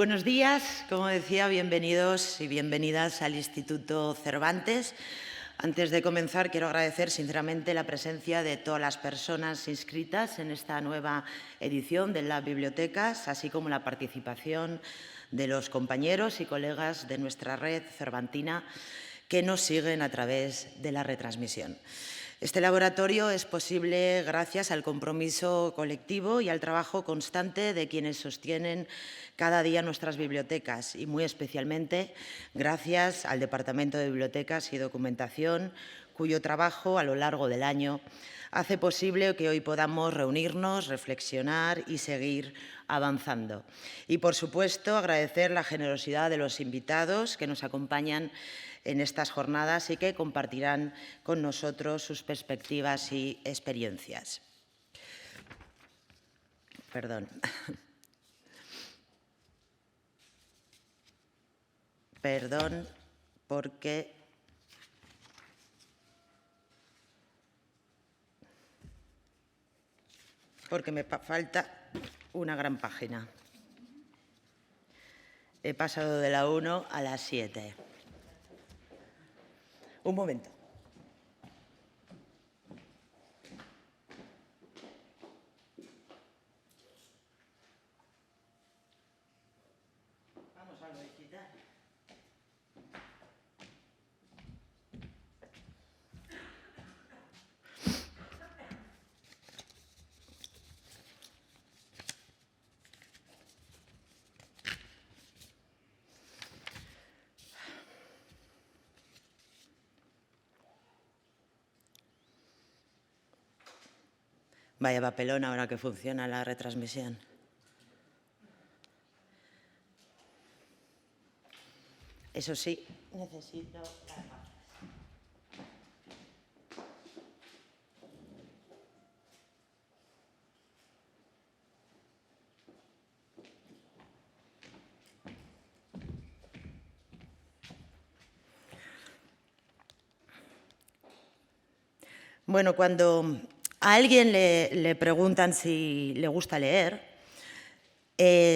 Buenos días, como decía, bienvenidos y bienvenidas al Instituto Cervantes. Antes de comenzar, quiero agradecer sinceramente la presencia de todas las personas inscritas en esta nueva edición de las bibliotecas, así como la participación de los compañeros y colegas de nuestra red cervantina que nos siguen a través de la retransmisión. Este laboratorio es posible gracias al compromiso colectivo y al trabajo constante de quienes sostienen cada día nuestras bibliotecas y muy especialmente gracias al Departamento de Bibliotecas y Documentación, cuyo trabajo a lo largo del año hace posible que hoy podamos reunirnos, reflexionar y seguir avanzando. Y, por supuesto, agradecer la generosidad de los invitados que nos acompañan en estas jornadas y que compartirán con nosotros sus perspectivas y experiencias. Perdón. Perdón, porque me falta una gran página. He pasado de la 1 a la 7. Un momento. Vamos a lo digital. Vaya papelón ahora que funciona la retransmisión. Eso sí, necesito las gafas. Bueno, cuando a alguien le preguntan si le gusta leer,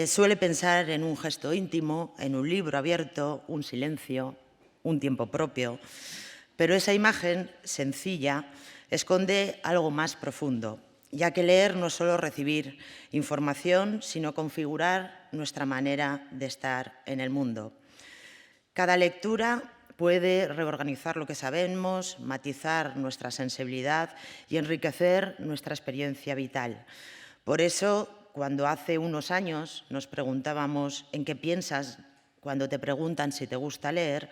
suele pensar en un gesto íntimo, en un libro abierto, un silencio, un tiempo propio. Pero esa imagen sencilla esconde algo más profundo, ya que leer no es solo recibir información, sino configurar nuestra manera de estar en el mundo. Cada lectura puede reorganizar lo que sabemos, matizar nuestra sensibilidad y enriquecer nuestra experiencia vital. Por eso, cuando hace unos años nos preguntábamos ¿en qué piensas cuando te preguntan si te gusta leer?,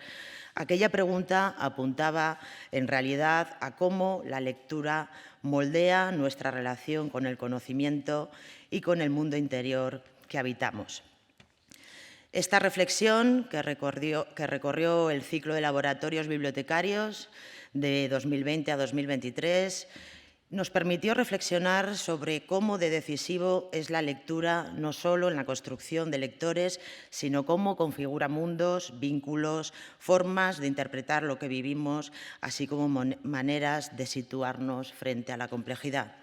aquella pregunta apuntaba en realidad a cómo la lectura moldea nuestra relación con el conocimiento y con el mundo interior que habitamos. Esta reflexión, que recorrió el ciclo de laboratorios bibliotecarios de 2020 a 2023, nos permitió reflexionar sobre cómo de decisivo es la lectura no solo en la construcción de lectores, sino cómo configura mundos, vínculos, formas de interpretar lo que vivimos, así como maneras de situarnos frente a la complejidad.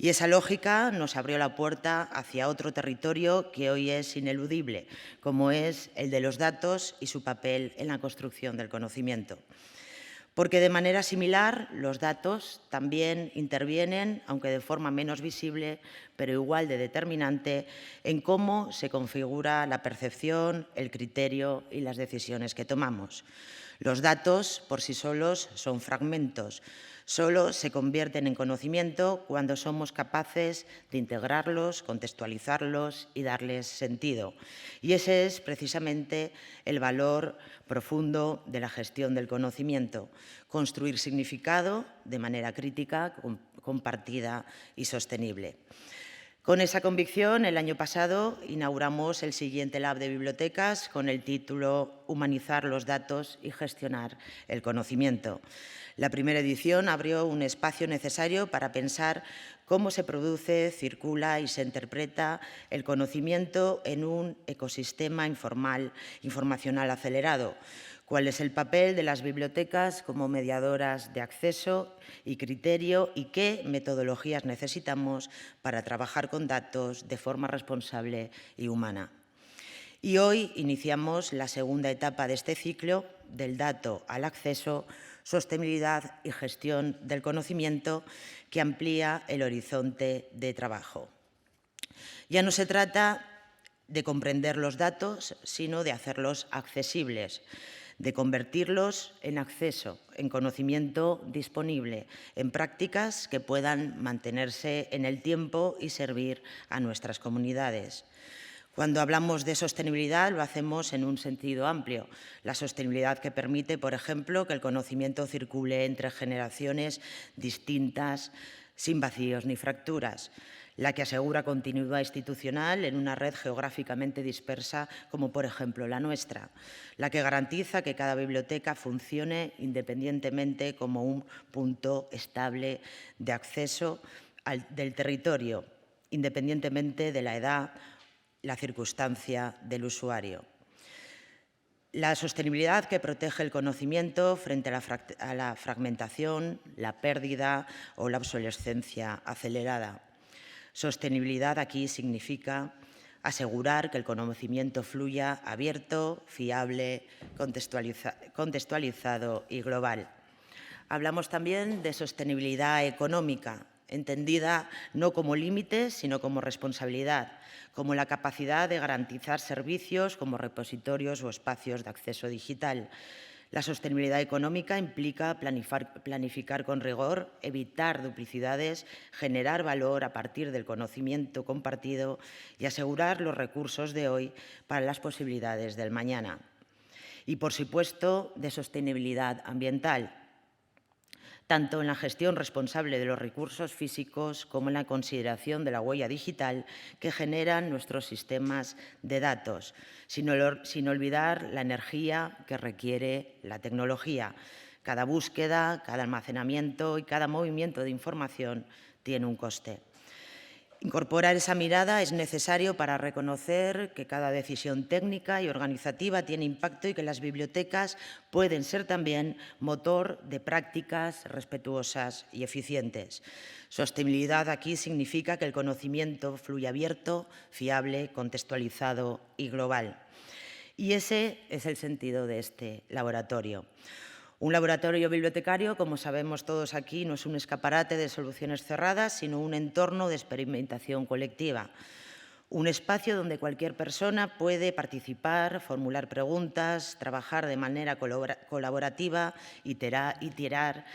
Y esa lógica nos abrió la puerta hacia otro territorio que hoy es ineludible, como es el de los datos y su papel en la construcción del conocimiento. Porque de manera similar, los datos también intervienen, aunque de forma menos visible, pero igual de determinante, en cómo se configura la percepción, el criterio y las decisiones que tomamos. Los datos, por sí solos, son fragmentos. Solo se convierten en conocimiento cuando somos capaces de integrarlos, contextualizarlos y darles sentido. Y ese es precisamente el valor profundo de la gestión del conocimiento: construir significado de manera crítica, compartida y sostenible. Con esa convicción, el año pasado inauguramos el siguiente Lab de Bibliotecas con el título «Humanizar los datos y gestionar el conocimiento». La primera edición abrió un espacio necesario para pensar cómo se produce, circula y se interpreta el conocimiento en un ecosistema informacional acelerado. ¿Cuál es el papel de las bibliotecas como mediadoras de acceso y criterio y qué metodologías necesitamos para trabajar con datos de forma responsable y humana? Y hoy iniciamos la segunda etapa de este ciclo, del dato al acceso, sostenibilidad y gestión del conocimiento, que amplía el horizonte de trabajo. Ya no se trata de comprender los datos, sino de hacerlos accesibles, de convertirlos en acceso, en conocimiento disponible, en prácticas que puedan mantenerse en el tiempo y servir a nuestras comunidades. Cuando hablamos de sostenibilidad lo hacemos en un sentido amplio. La sostenibilidad que permite, por ejemplo, que el conocimiento circule entre generaciones distintas, sin vacíos ni fracturas. La que asegura continuidad institucional en una red geográficamente dispersa, como por ejemplo la nuestra. La que garantiza que cada biblioteca funcione independientemente como un punto estable de acceso del territorio, independientemente de la edad, la circunstancia del usuario. La sostenibilidad que protege el conocimiento frente a la fragmentación, la pérdida o la obsolescencia acelerada. Sostenibilidad aquí significa asegurar que el conocimiento fluya abierto, fiable, contextualizado y global. Hablamos también de sostenibilidad económica, entendida no como límite, sino como responsabilidad, como la capacidad de garantizar servicios como repositorios o espacios de acceso digital. La sostenibilidad económica implica planificar con rigor, evitar duplicidades, generar valor a partir del conocimiento compartido y asegurar los recursos de hoy para las posibilidades del mañana. Y, por supuesto, de sostenibilidad ambiental, tanto en la gestión responsable de los recursos físicos como en la consideración de la huella digital que generan nuestros sistemas de datos, sin olvidar la energía que requiere la tecnología. Cada búsqueda, cada almacenamiento y cada movimiento de información tiene un coste. Incorporar esa mirada es necesario para reconocer que cada decisión técnica y organizativa tiene impacto y que las bibliotecas pueden ser también motor de prácticas respetuosas y eficientes. Sostenibilidad aquí significa que el conocimiento fluya abierto, fiable, contextualizado y global. Y ese es el sentido de este laboratorio. Un laboratorio bibliotecario, como sabemos todos aquí, no es un escaparate de soluciones cerradas, sino un entorno de experimentación colectiva. Un espacio donde cualquier persona puede participar, formular preguntas, trabajar de manera colaborativa, iterar,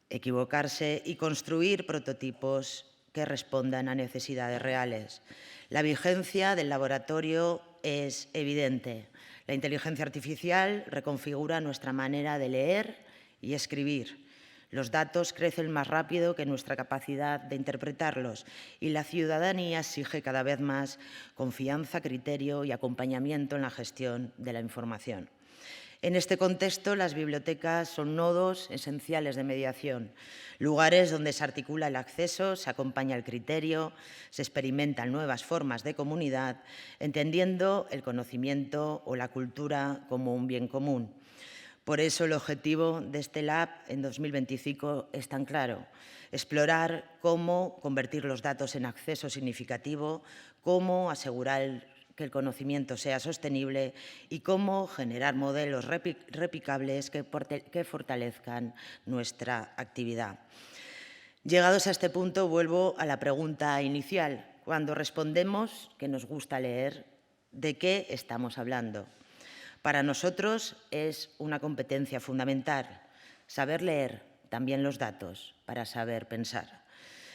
equivocarse y construir prototipos que respondan a necesidades reales. La vigencia del laboratorio es evidente. La inteligencia artificial reconfigura nuestra manera de leer y escribir. Los datos crecen más rápido que nuestra capacidad de interpretarlos y la ciudadanía exige cada vez más confianza, criterio y acompañamiento en la gestión de la información. En este contexto, las bibliotecas son nodos esenciales de mediación, lugares donde se articula el acceso, se acompaña el criterio, se experimentan nuevas formas de comunidad, entendiendo el conocimiento o la cultura como un bien común. Por eso el objetivo de este Lab en 2025 es tan claro: explorar cómo convertir los datos en acceso significativo, cómo asegurar que el conocimiento sea sostenible y cómo generar modelos replicables que fortalezcan nuestra actividad. Llegados a este punto, vuelvo a la pregunta inicial. Cuando respondemos que nos gusta leer, ¿de qué estamos hablando? Para nosotros es una competencia fundamental. Saber leer también los datos para saber pensar.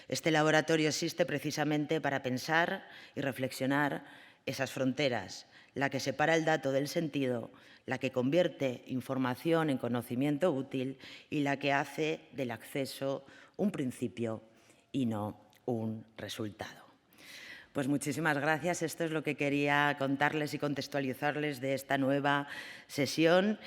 Este laboratorio existe precisamente para pensar y reflexionar esas fronteras, la que separa el dato del sentido, la que convierte información en conocimiento útil y la que hace del acceso un principio y no un resultado. Pues muchísimas gracias. Esto es lo que quería contarles y contextualizarles de esta nueva sesión.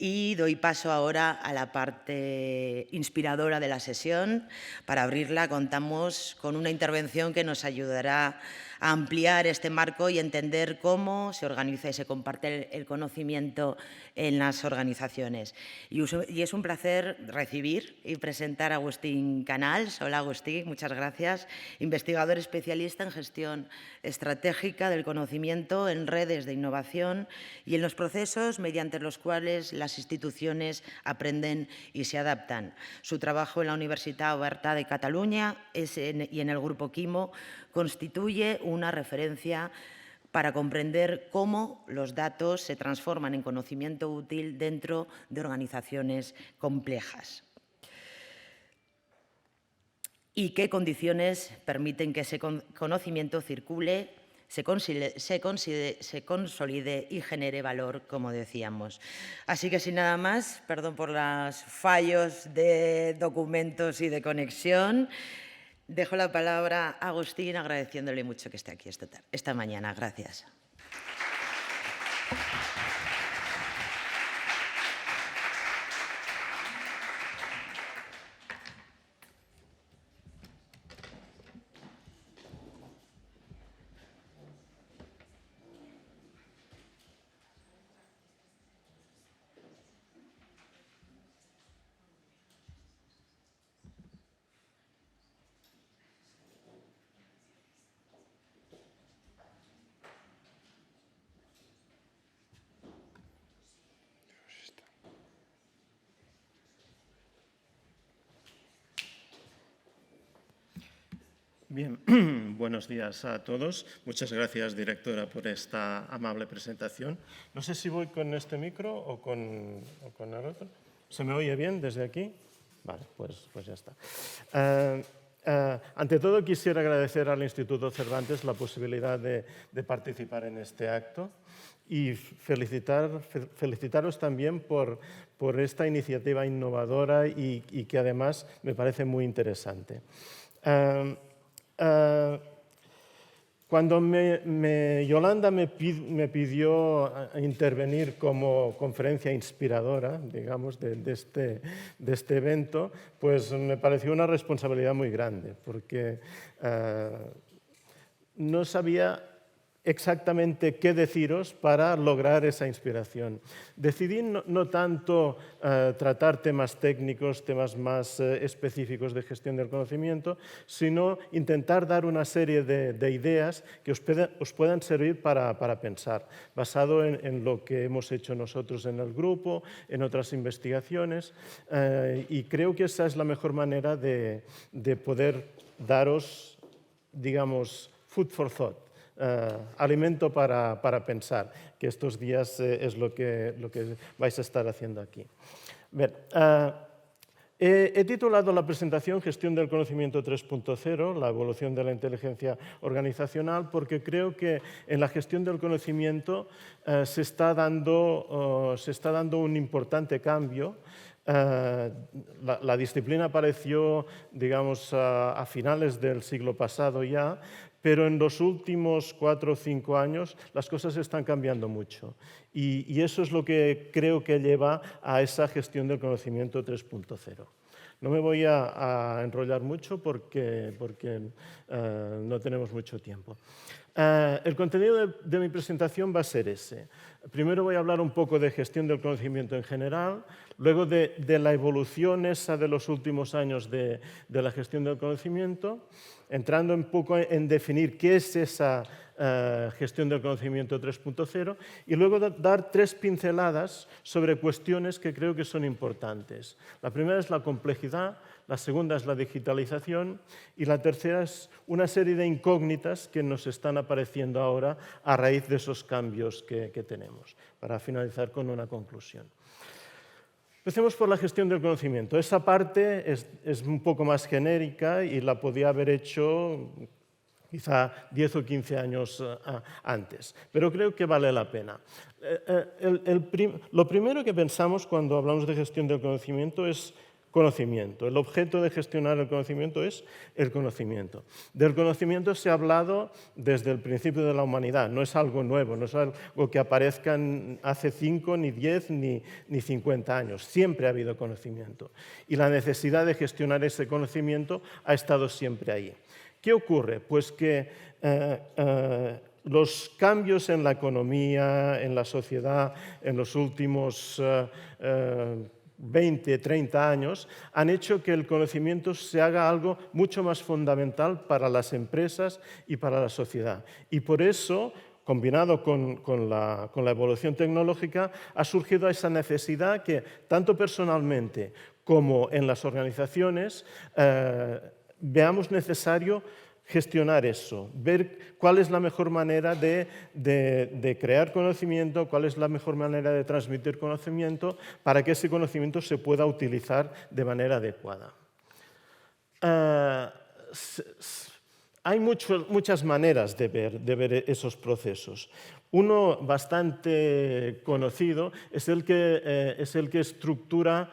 Y doy paso ahora a la parte inspiradora de la sesión. Para abrirla contamos con una intervención que nos ayudará a ampliar este marco y entender cómo se organiza y se comparte el conocimiento en las organizaciones. Y es un placer recibir y presentar a Agustín Canals. Hola, Agustín, muchas gracias. Investigador especialista en gestión estratégica del conocimiento en redes de innovación y en los procesos mediante los cuales las instituciones aprenden y se adaptan. Su trabajo en la Universitat Oberta de Cataluña y en el Grupo Quimo constituye una referencia para comprender cómo los datos se transforman en conocimiento útil dentro de organizaciones complejas y qué condiciones permiten que ese conocimiento circule, se consolide y genere valor, como decíamos. Así que, sin nada más, perdón por los fallos de documentos y de conexión, dejo la palabra a Agustín, agradeciéndole mucho que esté aquí esta mañana. Gracias. Bien, buenos días a todos. Muchas gracias, directora, por esta amable presentación. No sé si voy con este micro o con el otro. ¿Se me oye bien desde aquí? Vale, pues ya está. Ante todo, quisiera agradecer al Instituto Cervantes la posibilidad de participar en este acto y felicitaros también por esta iniciativa innovadora y que además me parece muy interesante. Cuando Yolanda me pidió intervenir como conferencia inspiradora, digamos, de este evento, pues me pareció una responsabilidad muy grande, porque no sabía exactamente qué deciros para lograr esa inspiración. Decidí no tanto tratar temas técnicos, temas más específicos de gestión del conocimiento, sino intentar dar una serie de ideas que os puedan servir para pensar, basado en lo que hemos hecho nosotros en el grupo, en otras investigaciones, y creo que esa es la mejor manera de poder daros, digamos, food for thought. Alimento para pensar, que estos días es lo que vais a estar haciendo aquí. Bien, he titulado la presentación Gestión del Conocimiento 3.0, la evolución de la inteligencia organizacional, porque creo que en la gestión del conocimiento se está dando un importante cambio. La disciplina apareció, digamos, a finales del siglo pasado ya, pero en los últimos 4 o 5 años las cosas están cambiando mucho. Y eso es lo que creo que lleva a esa gestión del conocimiento 3.0. No me voy a enrollar mucho porque no tenemos mucho tiempo. El contenido de mi presentación va a ser ese. Primero voy a hablar un poco de gestión del conocimiento en general, luego de la evolución esa de los últimos años de la gestión del conocimiento, entrando un poco en definir qué es esa gestión del conocimiento 3.0 y luego dar 3 pinceladas sobre cuestiones que creo que son importantes. La primera es la complejidad, la segunda es la digitalización y la tercera es una serie de incógnitas que nos están apareciendo ahora a raíz de esos cambios que tenemos, para finalizar con una conclusión. Empecemos por la gestión del conocimiento. Esa parte es un poco más genérica y la podía haber hecho quizá 10 o 15 años antes, pero creo que vale la pena. Lo primero que pensamos cuando hablamos de gestión del conocimiento es conocimiento. El objeto de gestionar el conocimiento es el conocimiento. Del conocimiento se ha hablado desde el principio de la humanidad, no es algo nuevo, no es algo que aparezca hace 5, ni 10, ni 50 años. Siempre ha habido conocimiento y la necesidad de gestionar ese conocimiento ha estado siempre ahí. ¿Qué ocurre? Pues que los cambios en la economía, en la sociedad, en los últimos 20, 30 años, han hecho que el conocimiento se haga algo mucho más fundamental para las empresas y para la sociedad. Y por eso, combinado con la evolución tecnológica, ha surgido esa necesidad que, tanto personalmente como en las organizaciones, veamos necesario gestionar eso, ver cuál es la mejor manera de crear conocimiento, cuál es la mejor manera de transmitir conocimiento para que ese conocimiento se pueda utilizar de manera adecuada. Hay muchas maneras de ver esos procesos. Uno bastante conocido es el que estructura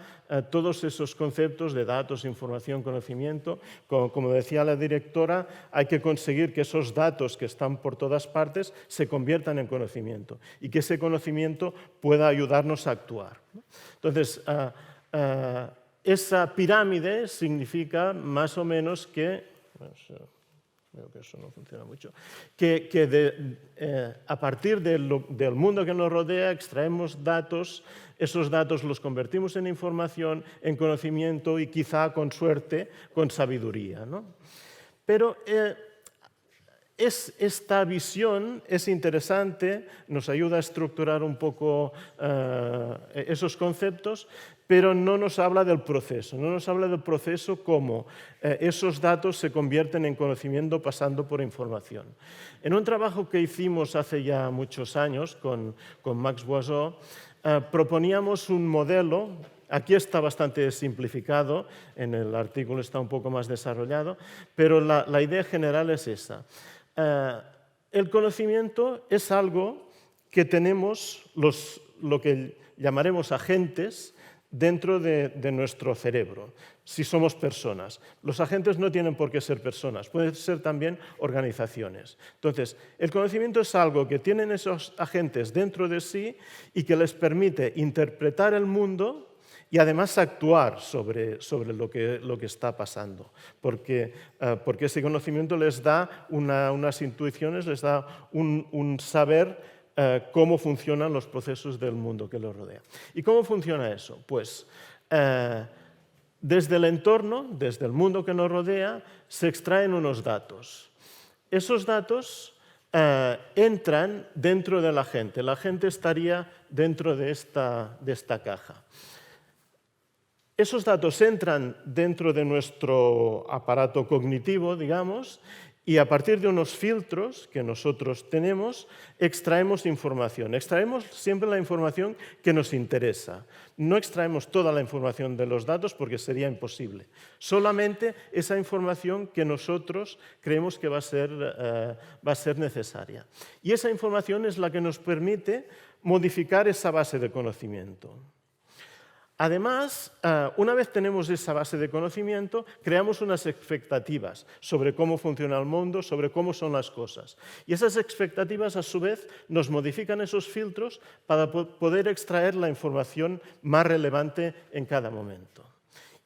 todos esos conceptos de datos, información, conocimiento. Como decía la directora, hay que conseguir que esos datos que están por todas partes se conviertan en conocimiento y que ese conocimiento pueda ayudarnos a actuar. Entonces, esa pirámide significa más o menos que... Creo que eso no funciona mucho. A partir del mundo que nos rodea extraemos datos, esos datos los convertimos en información, en conocimiento y quizá, con suerte, con sabiduría, ¿no? Pero esta visión es interesante, nos ayuda a estructurar un poco esos conceptos, pero no nos habla del proceso, no nos habla del proceso como esos datos se convierten en conocimiento pasando por información. En un trabajo que hicimos hace ya muchos años con Max Boisot, proponíamos un modelo. Aquí está bastante simplificado, en el artículo está un poco más desarrollado, pero la idea general es esa. El conocimiento es algo que tenemos lo que llamaremos agentes dentro de nuestro cerebro, si somos personas. Los agentes no tienen por qué ser personas, pueden ser también organizaciones. Entonces, el conocimiento es algo que tienen esos agentes dentro de sí y que les permite interpretar el mundo y además actuar sobre lo que está pasando, porque ese conocimiento les da unas intuiciones, les da un saber cómo funcionan los procesos del mundo que los rodea. ¿Y cómo funciona eso? Pues desde el entorno, desde el mundo que nos rodea, se extraen unos datos. Esos datos entran dentro de la gente. La gente estaría dentro de esta caja. Esos datos entran dentro de nuestro aparato cognitivo, digamos, y a partir de unos filtros que nosotros tenemos, extraemos información. Extraemos siempre la información que nos interesa. No extraemos toda la información de los datos porque sería imposible. Solamente esa información que nosotros creemos que va a ser necesaria. Y esa información es la que nos permite modificar esa base de conocimiento. Además, una vez tenemos esa base de conocimiento, creamos unas expectativas sobre cómo funciona el mundo, sobre cómo son las cosas. Y esas expectativas, a su vez, nos modifican esos filtros para poder extraer la información más relevante en cada momento.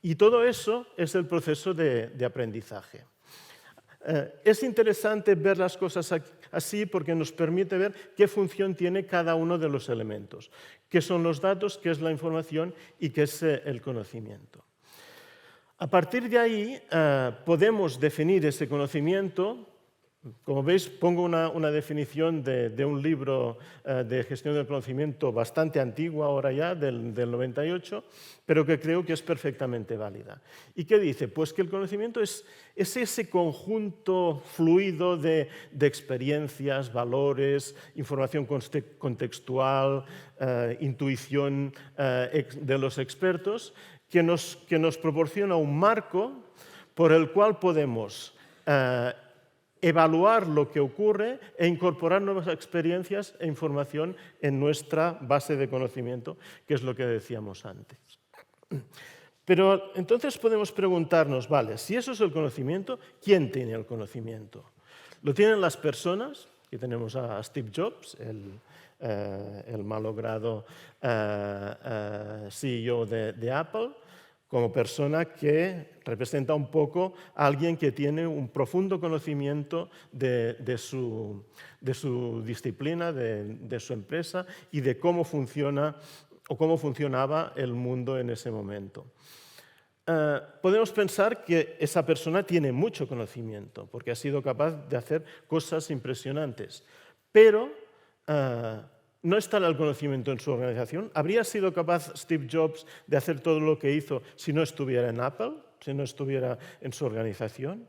Y todo eso es el proceso de aprendizaje. Es interesante ver las cosas así porque nos permite ver qué función tiene cada uno de los elementos, qué son los datos, qué es la información y qué es el conocimiento. A partir de ahí podemos definir ese conocimiento. Como veis, pongo una definición de un libro de gestión del conocimiento bastante antiguo ahora ya, del 98, pero que creo que es perfectamente válida. ¿Y qué dice? Pues que el conocimiento es ese conjunto fluido de experiencias, valores, información contextual, intuición de los expertos, que nos proporciona un marco por el cual podemos evaluar lo que ocurre e incorporar nuevas experiencias e información en nuestra base de conocimiento, que es lo que decíamos antes. Pero entonces podemos preguntarnos, vale, si eso es el conocimiento, ¿quién tiene el conocimiento? ¿Lo tienen las personas? Aquí tenemos a Steve Jobs, el malogrado CEO de Apple, como persona que representa un poco a alguien que tiene un profundo conocimiento de su disciplina, de su empresa y de cómo funciona o cómo funcionaba el mundo en ese momento. Podemos pensar que esa persona tiene mucho conocimiento porque ha sido capaz de hacer cosas impresionantes, pero no está el conocimiento en su organización. ¿Habría sido capaz Steve Jobs de hacer todo lo que hizo si no estuviera en Apple, si no estuviera en su organización?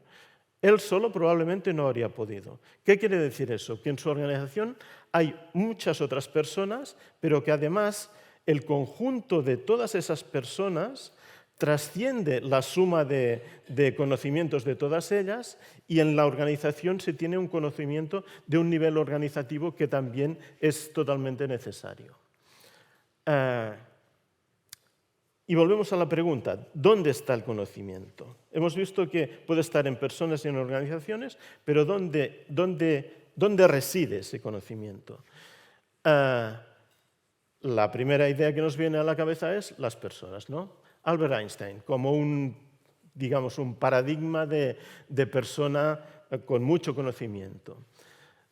Él solo probablemente no habría podido. ¿Qué quiere decir eso? Que en su organización hay muchas otras personas, pero que además el conjunto de todas esas personas trasciende la suma de conocimientos de todas ellas y en la organización se tiene un conocimiento de un nivel organizativo que también es totalmente necesario. Y volvemos a la pregunta, ¿dónde está el conocimiento? Hemos visto que puede estar en personas y en organizaciones, pero ¿dónde reside ese conocimiento? La primera idea que nos viene a la cabeza es las personas, ¿no? Albert Einstein, como un paradigma de persona con mucho conocimiento.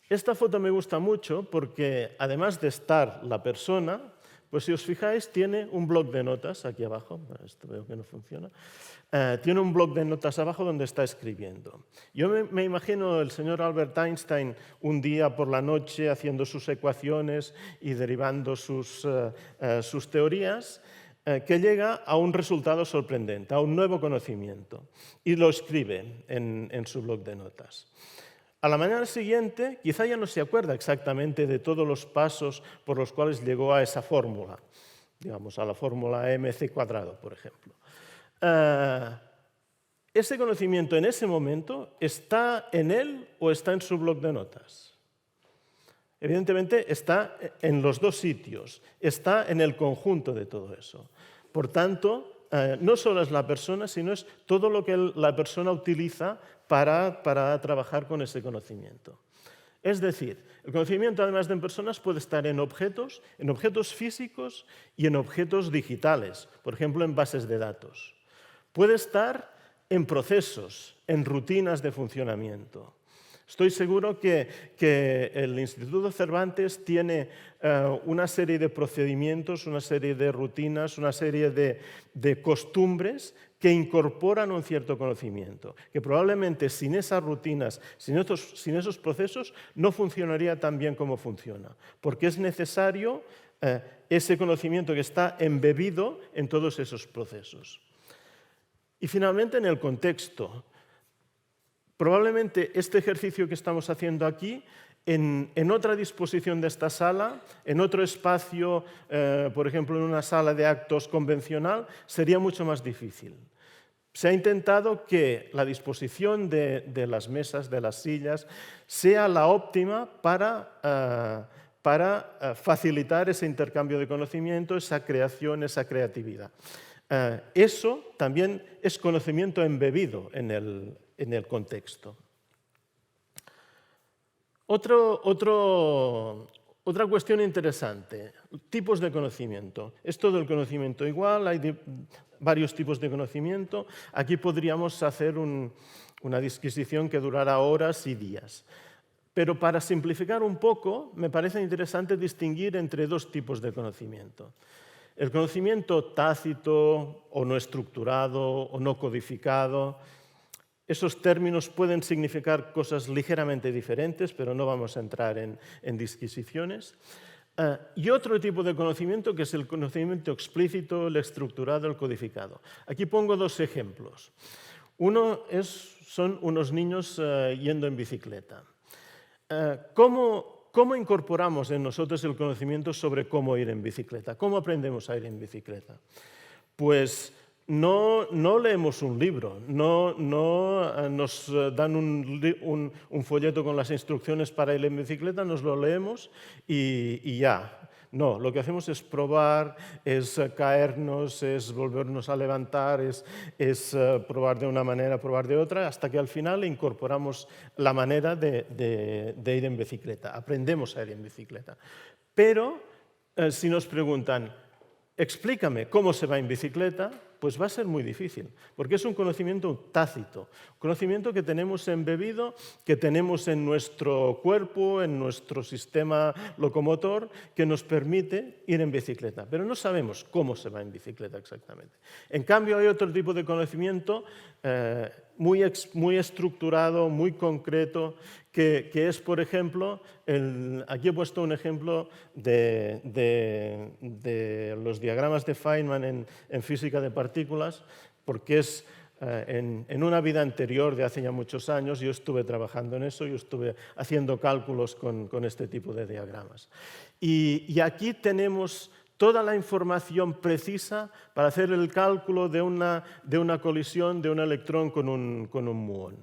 Esta foto me gusta mucho porque, además de estar la persona, pues si os fijáis, tiene un bloc de notas aquí abajo. Esto veo que no funciona. Tiene un bloc de notas abajo donde está escribiendo. Yo me imagino el señor Albert Einstein un día por la noche haciendo sus ecuaciones y derivando sus teorías, que llega a un resultado sorprendente, a un nuevo conocimiento, y lo escribe en su bloc de notas. A la mañana siguiente, quizá ya no se acuerda exactamente de todos los pasos por los cuales llegó a esa fórmula, digamos, a la fórmula mc², por ejemplo. ¿Ese conocimiento en ese momento está en él o está en su bloc de notas? Evidentemente está en los dos sitios, está en el conjunto de todo eso. Por tanto, no solo es la persona, sino es todo lo que la persona utiliza para trabajar con ese conocimiento. Es decir, el conocimiento, además de en personas, puede estar en objetos físicos y en objetos digitales, por ejemplo, en bases de datos. Puede estar en procesos, en rutinas de funcionamiento. Estoy seguro que el Instituto Cervantes tiene una serie de procedimientos, una serie de rutinas, una serie de costumbres que incorporan un cierto conocimiento, que probablemente sin esas rutinas, sin esos procesos, no funcionaría tan bien como funciona, porque es necesario ese conocimiento que está embebido en todos esos procesos. Y finalmente, en el contexto. Probablemente este ejercicio que estamos haciendo aquí, en otra disposición de esta sala, en otro espacio, por ejemplo, en una sala de actos convencional, sería mucho más difícil. Se ha intentado que la disposición de las mesas, de las sillas, sea la óptima para facilitar ese intercambio de conocimiento, esa creación, esa creatividad. Eso también es conocimiento embebido en el contexto. Otra cuestión interesante, tipos de conocimiento. ¿Es todo el conocimiento igual? ¿Hay varios tipos de conocimiento? Aquí podríamos hacer una disquisición que durara horas y días. Pero para simplificar un poco, me parece interesante distinguir entre dos tipos de conocimiento. El conocimiento tácito o no estructurado o no codificado. Esos términos pueden significar cosas ligeramente diferentes, pero no vamos a entrar en disquisiciones. Y otro tipo de conocimiento que es el conocimiento explícito, el estructurado, el codificado. Aquí pongo dos ejemplos. Uno son unos niños yendo en bicicleta. ¿Cómo incorporamos en nosotros el conocimiento sobre cómo ir en bicicleta? ¿Cómo aprendemos a ir en bicicleta? Pues no leemos un libro, no nos dan un folleto con las instrucciones para ir en bicicleta, nos lo leemos y ya. No, lo que hacemos es probar, es caernos, es volvernos a levantar, es probar de una manera, probar de otra, hasta que al final incorporamos la manera de ir en bicicleta, aprendemos a ir en bicicleta. Pero si nos preguntan, explícame cómo se va en bicicleta, pues va a ser muy difícil, porque es un conocimiento tácito, un conocimiento que tenemos embebido, que tenemos en nuestro cuerpo, en nuestro sistema locomotor, que nos permite ir en bicicleta, pero no sabemos cómo se va en bicicleta exactamente. En cambio, hay otro tipo de conocimiento muy estructurado, muy concreto, que es, por ejemplo, aquí he puesto un ejemplo de los diagramas de Feynman en física de partículas, porque es en una vida anterior de hace ya muchos años, yo estuve trabajando en eso, yo estuve haciendo cálculos con este tipo de diagramas. Y aquí tenemos toda la información precisa para hacer el cálculo de una colisión de un electrón con un muón.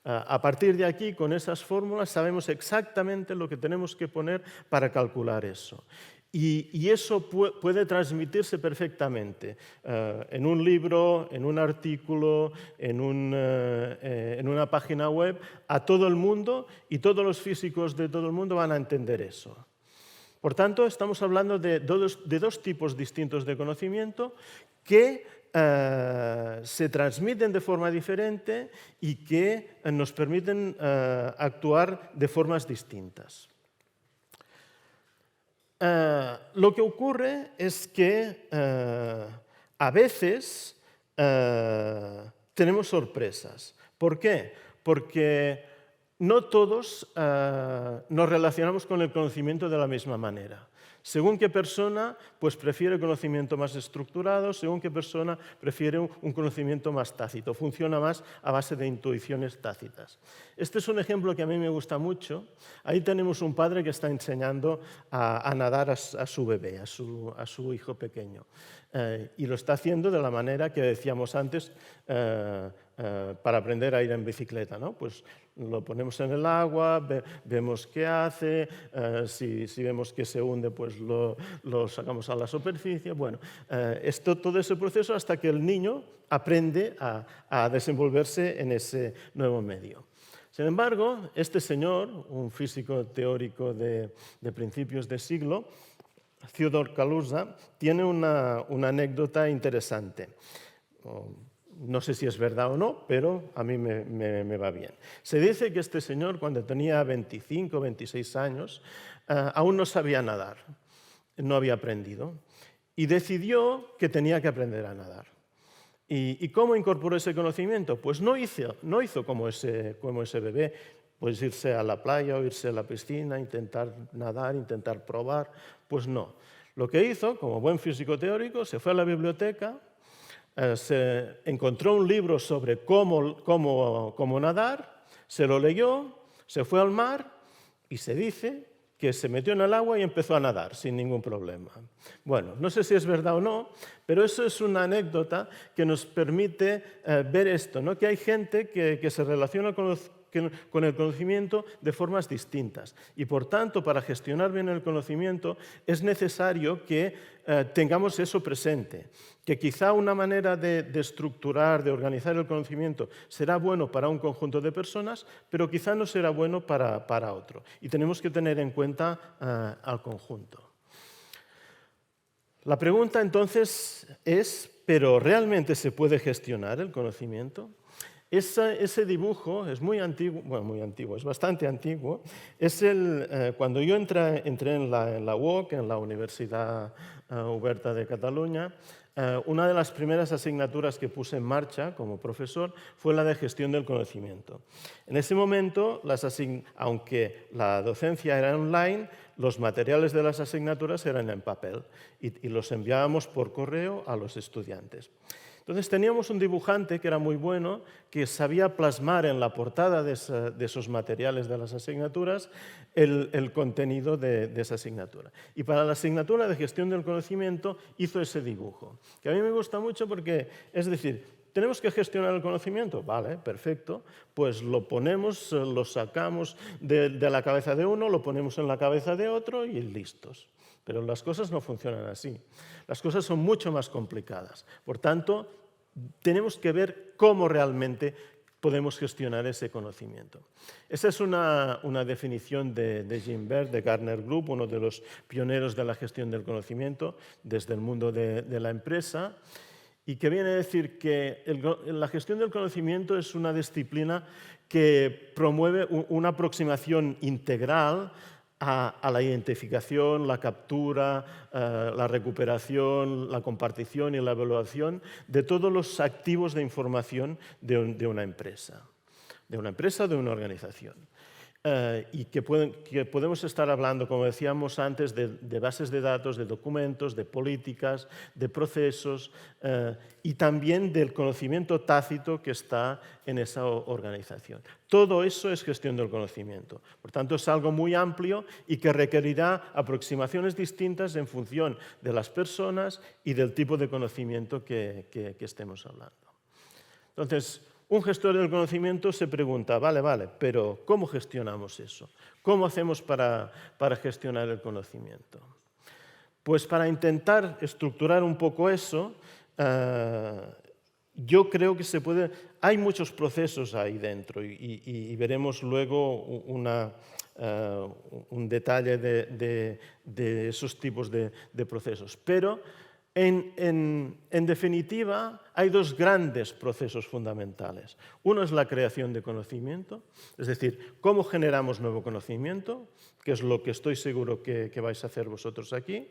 A partir de aquí, con esas fórmulas, sabemos exactamente lo que tenemos que poner para calcular eso. Y eso puede transmitirse perfectamente en un libro, en un artículo, en una página web, a todo el mundo, y todos los físicos de todo el mundo van a entender eso. Por tanto, estamos hablando de dos tipos distintos de conocimiento que se transmiten de forma diferente y que nos permiten actuar de formas distintas. Lo que ocurre es que a veces tenemos sorpresas. ¿Por qué? Porque no todos nos relacionamos con el conocimiento de la misma manera. Según qué persona, pues prefiere conocimiento más estructurado, según qué persona prefiere un conocimiento más tácito, funciona más a base de intuiciones tácitas. Este es un ejemplo que a mí me gusta mucho. Ahí tenemos un padre que está enseñando a nadar a su bebé, a su hijo pequeño. Y lo está haciendo de la manera que decíamos antes para aprender a ir en bicicleta, ¿no? Pues lo ponemos en el agua, vemos qué hace, si vemos que se hunde, pues lo sacamos a la superficie. Bueno, todo ese proceso hasta que el niño aprende a desenvolverse en ese nuevo medio. Sin embargo, este señor, un físico teórico de principios de siglo, Theodore Kaluza, tiene una anécdota interesante. No sé si es verdad o no, pero a mí me va bien. Se dice que este señor, cuando tenía 25 o 26 años, aún no sabía nadar, no había aprendido, y decidió que tenía que aprender a nadar. ¿Y cómo incorporó ese conocimiento? Pues no hizo como ese bebé, pues irse a la playa o irse a la piscina, intentar nadar, intentar probar. Pues no. Lo que hizo, como buen físico teórico, se fue a la biblioteca, se encontró un libro sobre cómo nadar, se lo leyó, se fue al mar y se dice que se metió en el agua y empezó a nadar sin ningún problema. Bueno, no sé si es verdad o no, pero eso es una anécdota que nos permite ver esto, ¿no? Que hay gente que se relaciona con el conocimiento de formas distintas. Y por tanto, para gestionar bien el conocimiento, es necesario que tengamos eso presente. Que quizá una manera de estructurar, de organizar el conocimiento será bueno para un conjunto de personas, pero quizá no será bueno para otro. Y tenemos que tener en cuenta al conjunto. La pregunta entonces es, ¿pero realmente se puede gestionar el conocimiento? Ese dibujo es muy antiguo, bueno, muy antiguo, es bastante antiguo. Es cuando yo entré en la UOC, en la Universidad Oberta de Cataluña, una de las primeras asignaturas que puse en marcha como profesor fue la de gestión del conocimiento. En ese momento, aunque la docencia era online, los materiales de las asignaturas eran en papel y los enviábamos por correo a los estudiantes. Entonces teníamos un dibujante que era muy bueno, que sabía plasmar en la portada de esos materiales de las asignaturas el contenido de esa asignatura. Y para la asignatura de gestión del conocimiento hizo ese dibujo, que a mí me gusta mucho porque, es decir, ¿tenemos que gestionar el conocimiento? Vale, perfecto, pues lo ponemos, lo sacamos de la cabeza de uno, lo ponemos en la cabeza de otro y listos. pero las cosas no funcionan así. Las cosas son mucho más complicadas. Por tanto, tenemos que ver cómo realmente podemos gestionar ese conocimiento. Esa es una definición de Jim Bear, de Gartner Group, uno de los pioneros de la gestión del conocimiento desde el mundo de la empresa, y que viene a decir que la gestión del conocimiento es una disciplina que promueve una aproximación integral a la identificación, la captura, la recuperación, la compartición y la evaluación de todos los activos de información de una empresa, de una organización. Y que podemos estar hablando, como decíamos antes, de bases de datos, de documentos, de políticas, de procesos y también del conocimiento tácito que está en esa organización. Todo eso es gestión del conocimiento. Por tanto, es algo muy amplio y que requerirá aproximaciones distintas en función de las personas y del tipo de conocimiento que estemos hablando. Entonces, un gestor del conocimiento se pregunta, vale, pero ¿cómo gestionamos eso? ¿Cómo hacemos para gestionar el conocimiento? Pues para intentar estructurar un poco eso, yo creo que se puede... Hay muchos procesos ahí dentro y veremos luego un detalle de esos tipos de procesos. Pero en definitiva, hay dos grandes procesos fundamentales. Uno es la creación de conocimiento, es decir, cómo generamos nuevo conocimiento, que es lo que estoy seguro que vais a hacer vosotros aquí,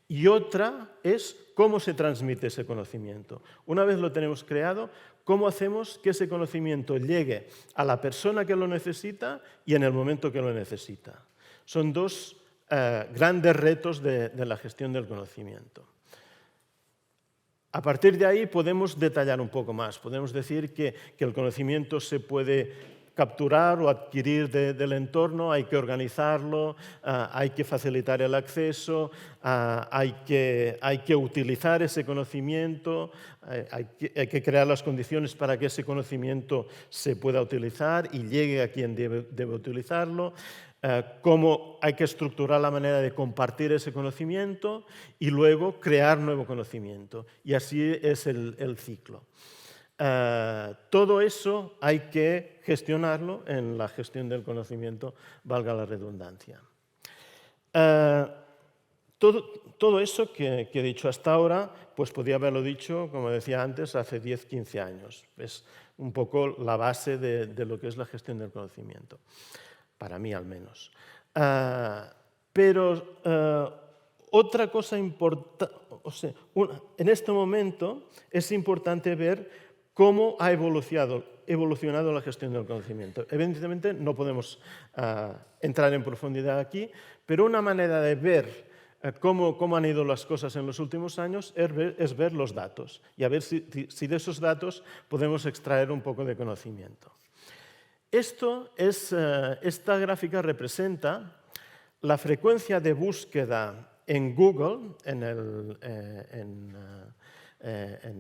y otra es cómo se transmite ese conocimiento. Una vez lo tenemos creado, cómo hacemos que ese conocimiento llegue a la persona que lo necesita y en el momento que lo necesita. Son dos grandes retos de la gestión del conocimiento. A partir de ahí podemos detallar un poco más. Podemos decir que el conocimiento se puede capturar o adquirir del entorno, hay que organizarlo, hay que facilitar el acceso, hay que utilizar ese conocimiento, hay que crear las condiciones para que ese conocimiento se pueda utilizar y llegue a quien debe utilizarlo. Cómo hay que estructurar la manera de compartir ese conocimiento y luego crear nuevo conocimiento. Y así es el ciclo. Todo eso hay que gestionarlo en la gestión del conocimiento, valga la redundancia. Todo eso que he dicho hasta ahora, pues podría haberlo dicho, como decía antes, hace 10, 15 años. Es un poco la base de lo que es la gestión del conocimiento. Para mí al menos. Pero otra cosa importante, en este momento es importante ver cómo ha evolucionado la gestión del conocimiento. Evidentemente no podemos entrar en profundidad aquí, pero una manera de ver cómo han ido las cosas en los últimos años es ver los datos y a ver si de esos datos podemos extraer un poco de conocimiento. Esta gráfica representa la frecuencia de búsqueda en Google, en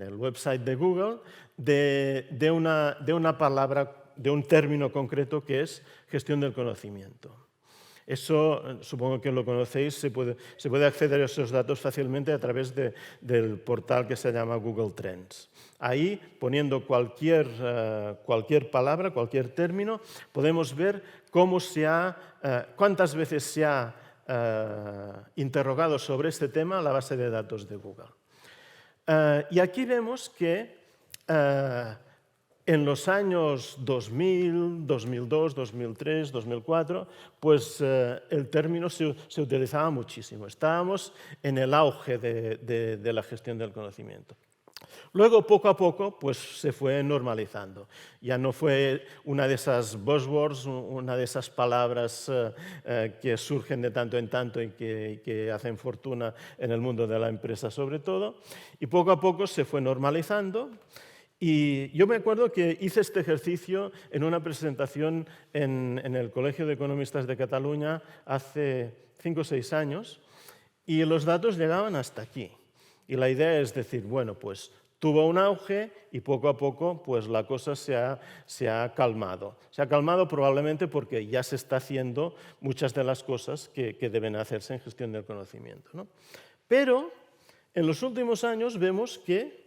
el website de Google, de una palabra, de un término concreto que es gestión del conocimiento. Eso, supongo que lo conocéis, se puede acceder a esos datos fácilmente a través del portal que se llama Google Trends. Ahí, poniendo cualquier palabra, cualquier término, podemos ver cuántas veces se ha interrogado sobre este tema la base de datos de Google. Y aquí vemos que en los años 2000, 2002, 2003, 2004, pues el término se utilizaba muchísimo. Estábamos en el auge de la gestión del conocimiento. Luego, poco a poco, pues se fue normalizando. Ya no fue una de esas buzzwords, una de esas palabras que surgen de tanto en tanto y que hacen fortuna en el mundo de la empresa sobre todo. Y poco a poco se fue normalizando. Y yo me acuerdo que hice este ejercicio en una presentación en el Colegio de Economistas de Cataluña hace 5 o 6 años y los datos llegaban hasta aquí. Y la idea es decir, bueno, pues tuvo un auge y poco a poco pues, la cosa se ha calmado. Se ha calmado probablemente porque ya se está haciendo muchas de las cosas que deben hacerse en gestión del conocimiento, ¿no? Pero en los últimos años vemos que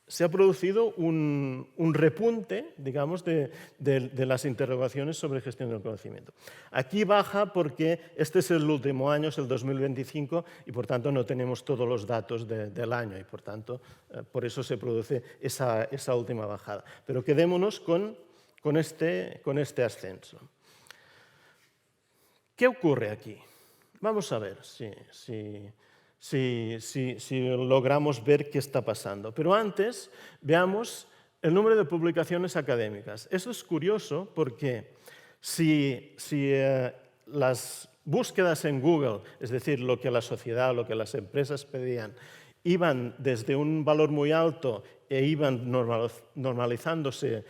se ha producido un repunte, digamos, de las interrogaciones sobre gestión del conocimiento. Aquí baja porque este es el último año, es el 2025, y por tanto no tenemos todos los datos del año, y por tanto, por eso se produce esa última bajada. Pero quedémonos con este ascenso. ¿Qué ocurre aquí? Vamos a ver si logramos ver qué está pasando. Pero antes, veamos el número de publicaciones académicas. Eso es curioso porque si las búsquedas en Google, es decir, lo que la sociedad, lo que las empresas pedían, iban desde un valor muy alto e iban normalizándose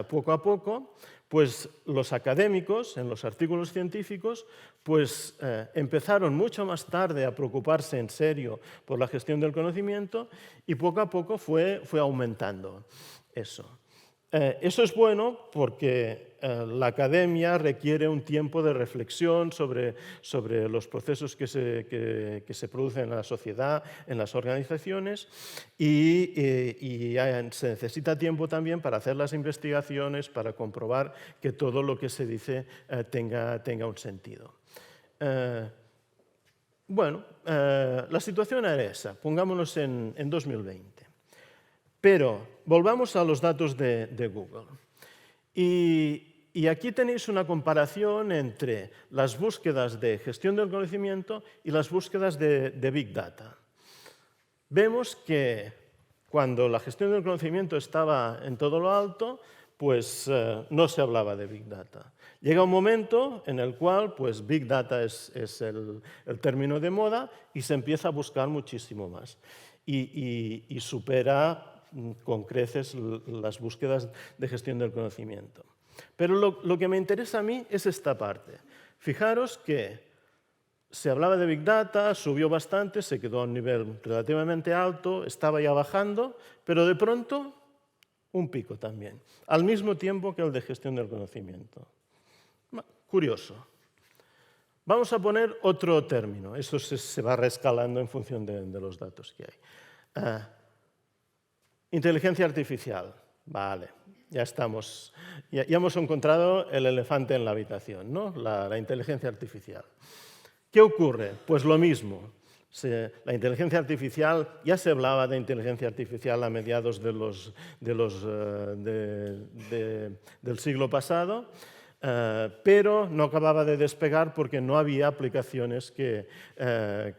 poco a poco, pues los académicos, en los artículos científicos, pues empezaron mucho más tarde a preocuparse en serio por la gestión del conocimiento y poco a poco fue aumentando eso. Eso es bueno porque la academia requiere un tiempo de reflexión sobre los procesos que se producen en la sociedad, en las organizaciones, y se necesita tiempo también para hacer las investigaciones, para comprobar que todo lo que se dice tenga un sentido. La situación era esa, pongámonos en 2020. Pero volvamos a los datos de Google. Y aquí tenéis una comparación entre las búsquedas de gestión del conocimiento y las búsquedas de Big Data. Vemos que cuando la gestión del conocimiento estaba en todo lo alto, pues no se hablaba de Big Data. Llega un momento en el cual pues, Big Data es el término de moda y se empieza a buscar muchísimo más. Y supera con creces las búsquedas de gestión del conocimiento. Pero lo que me interesa a mí es esta parte. Fijaros que se hablaba de Big Data, subió bastante, se quedó a un nivel relativamente alto, estaba ya bajando, pero de pronto un pico también, al mismo tiempo que el de gestión del conocimiento. Curioso. Vamos a poner otro término, eso se va reescalando en función de los datos que hay. Inteligencia artificial, vale, ya hemos encontrado el elefante en la habitación, ¿no? La inteligencia artificial. ¿Qué ocurre? Pues lo mismo. La inteligencia artificial, ya se hablaba de inteligencia artificial a mediados del siglo pasado, pero no acababa de despegar porque no había aplicaciones que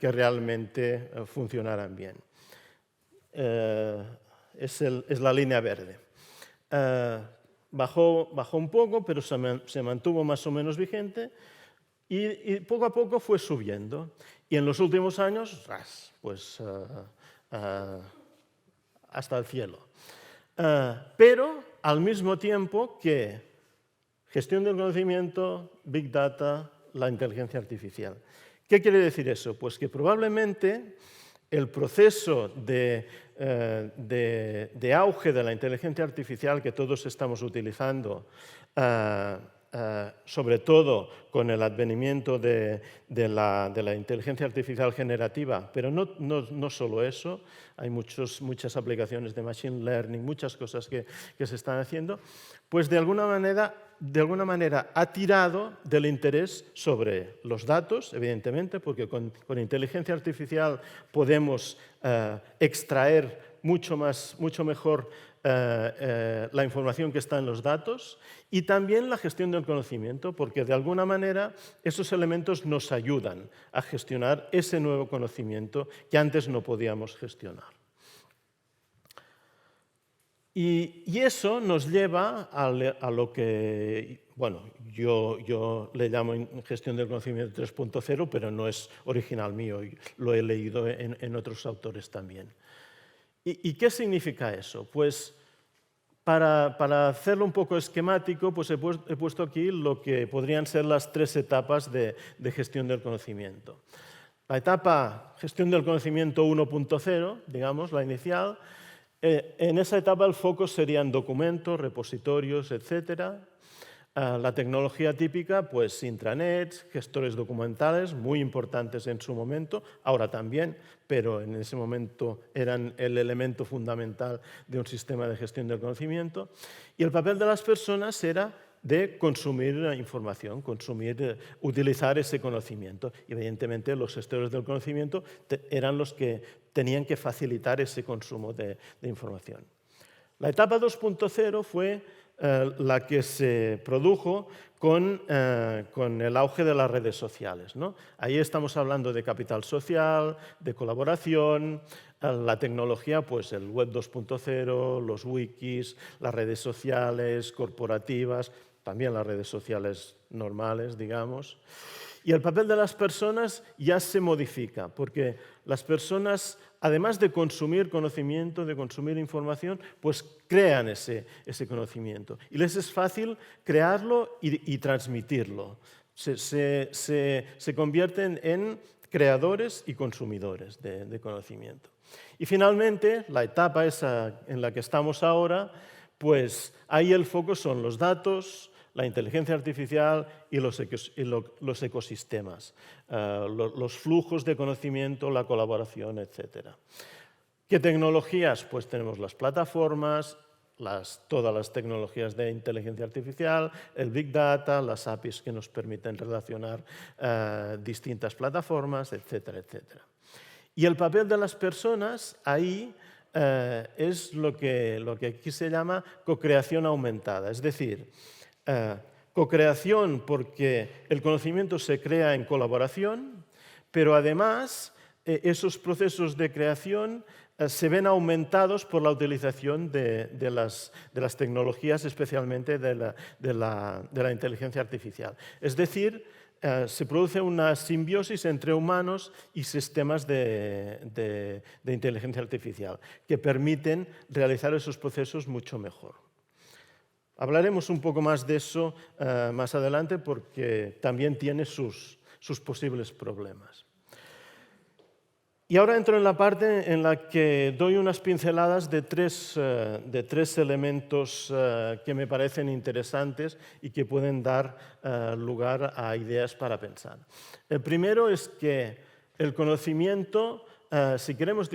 realmente funcionaran bien. Es la línea verde. Bajó un poco, pero se mantuvo más o menos vigente y poco a poco fue subiendo. Y en los últimos años, pues hasta el cielo. Pero al mismo tiempo que gestión del conocimiento, Big Data, la inteligencia artificial. ¿Qué quiere decir eso? Pues que probablemente el proceso de auge de la inteligencia artificial que todos estamos utilizando, sobre todo con el advenimiento de la inteligencia artificial generativa, pero no solo eso, hay muchas aplicaciones de machine learning, muchas cosas que se están haciendo, pues de alguna manera ha tirado del interés sobre los datos, evidentemente, porque con inteligencia artificial podemos extraer mucho mejor la información que está en los datos y también la gestión del conocimiento, porque de alguna manera esos elementos nos ayudan a gestionar ese nuevo conocimiento que antes no podíamos gestionar. Y eso nos lleva a lo que, bueno, yo le llamo gestión del conocimiento 3.0, pero no es original mío, lo he leído en otros autores también. ¿Y qué significa eso? Pues para hacerlo un poco esquemático, pues he puesto aquí lo que podrían ser las 3 etapas de gestión del conocimiento. La etapa gestión del conocimiento 1.0, digamos, la inicial, En esa etapa el foco serían documentos, repositorios, etc. La tecnología típica, pues intranets, gestores documentales, muy importantes en su momento, ahora también, pero en ese momento eran el elemento fundamental de un sistema de gestión del conocimiento. Y el papel de las personas era de consumir información, utilizar ese conocimiento. Y evidentemente los gestores del conocimiento eran los que tenían que facilitar ese consumo de información. La etapa 2.0 fue la que se produjo con el auge de las redes sociales, ¿no? Ahí estamos hablando de capital social, de colaboración, la tecnología, pues el web 2.0, los wikis, las redes sociales corporativas, también las redes sociales normales, digamos. Y el papel de las personas ya se modifica, porque las personas, además de consumir conocimiento, de consumir información, pues crean ese conocimiento. Y les es fácil crearlo y transmitirlo. Se convierten en creadores y consumidores de conocimiento. Y finalmente, la etapa esa en la que estamos ahora, pues ahí el foco son los datos, la inteligencia artificial y los ecosistemas, los flujos de conocimiento, la colaboración, etc. ¿Qué tecnologías? Pues tenemos las plataformas, todas las tecnologías de inteligencia artificial, el Big Data, las APIs que nos permiten relacionar distintas plataformas, etcétera, etcétera. Y el papel de las personas ahí es lo que aquí se llama cocreación aumentada, es decir, cocreación porque el conocimiento se crea en colaboración, pero además esos procesos de creación se ven aumentados por la utilización de las tecnologías, especialmente de la inteligencia artificial. Es decir, se produce una simbiosis entre humanos y sistemas de inteligencia artificial que permiten realizar esos procesos mucho mejor. Hablaremos un poco más de eso más adelante porque también tiene sus posibles problemas. Y ahora entro en la parte en la que doy unas pinceladas de tres elementos que me parecen interesantes y que pueden dar lugar a ideas para pensar. El primero es que el conocimiento, si queremos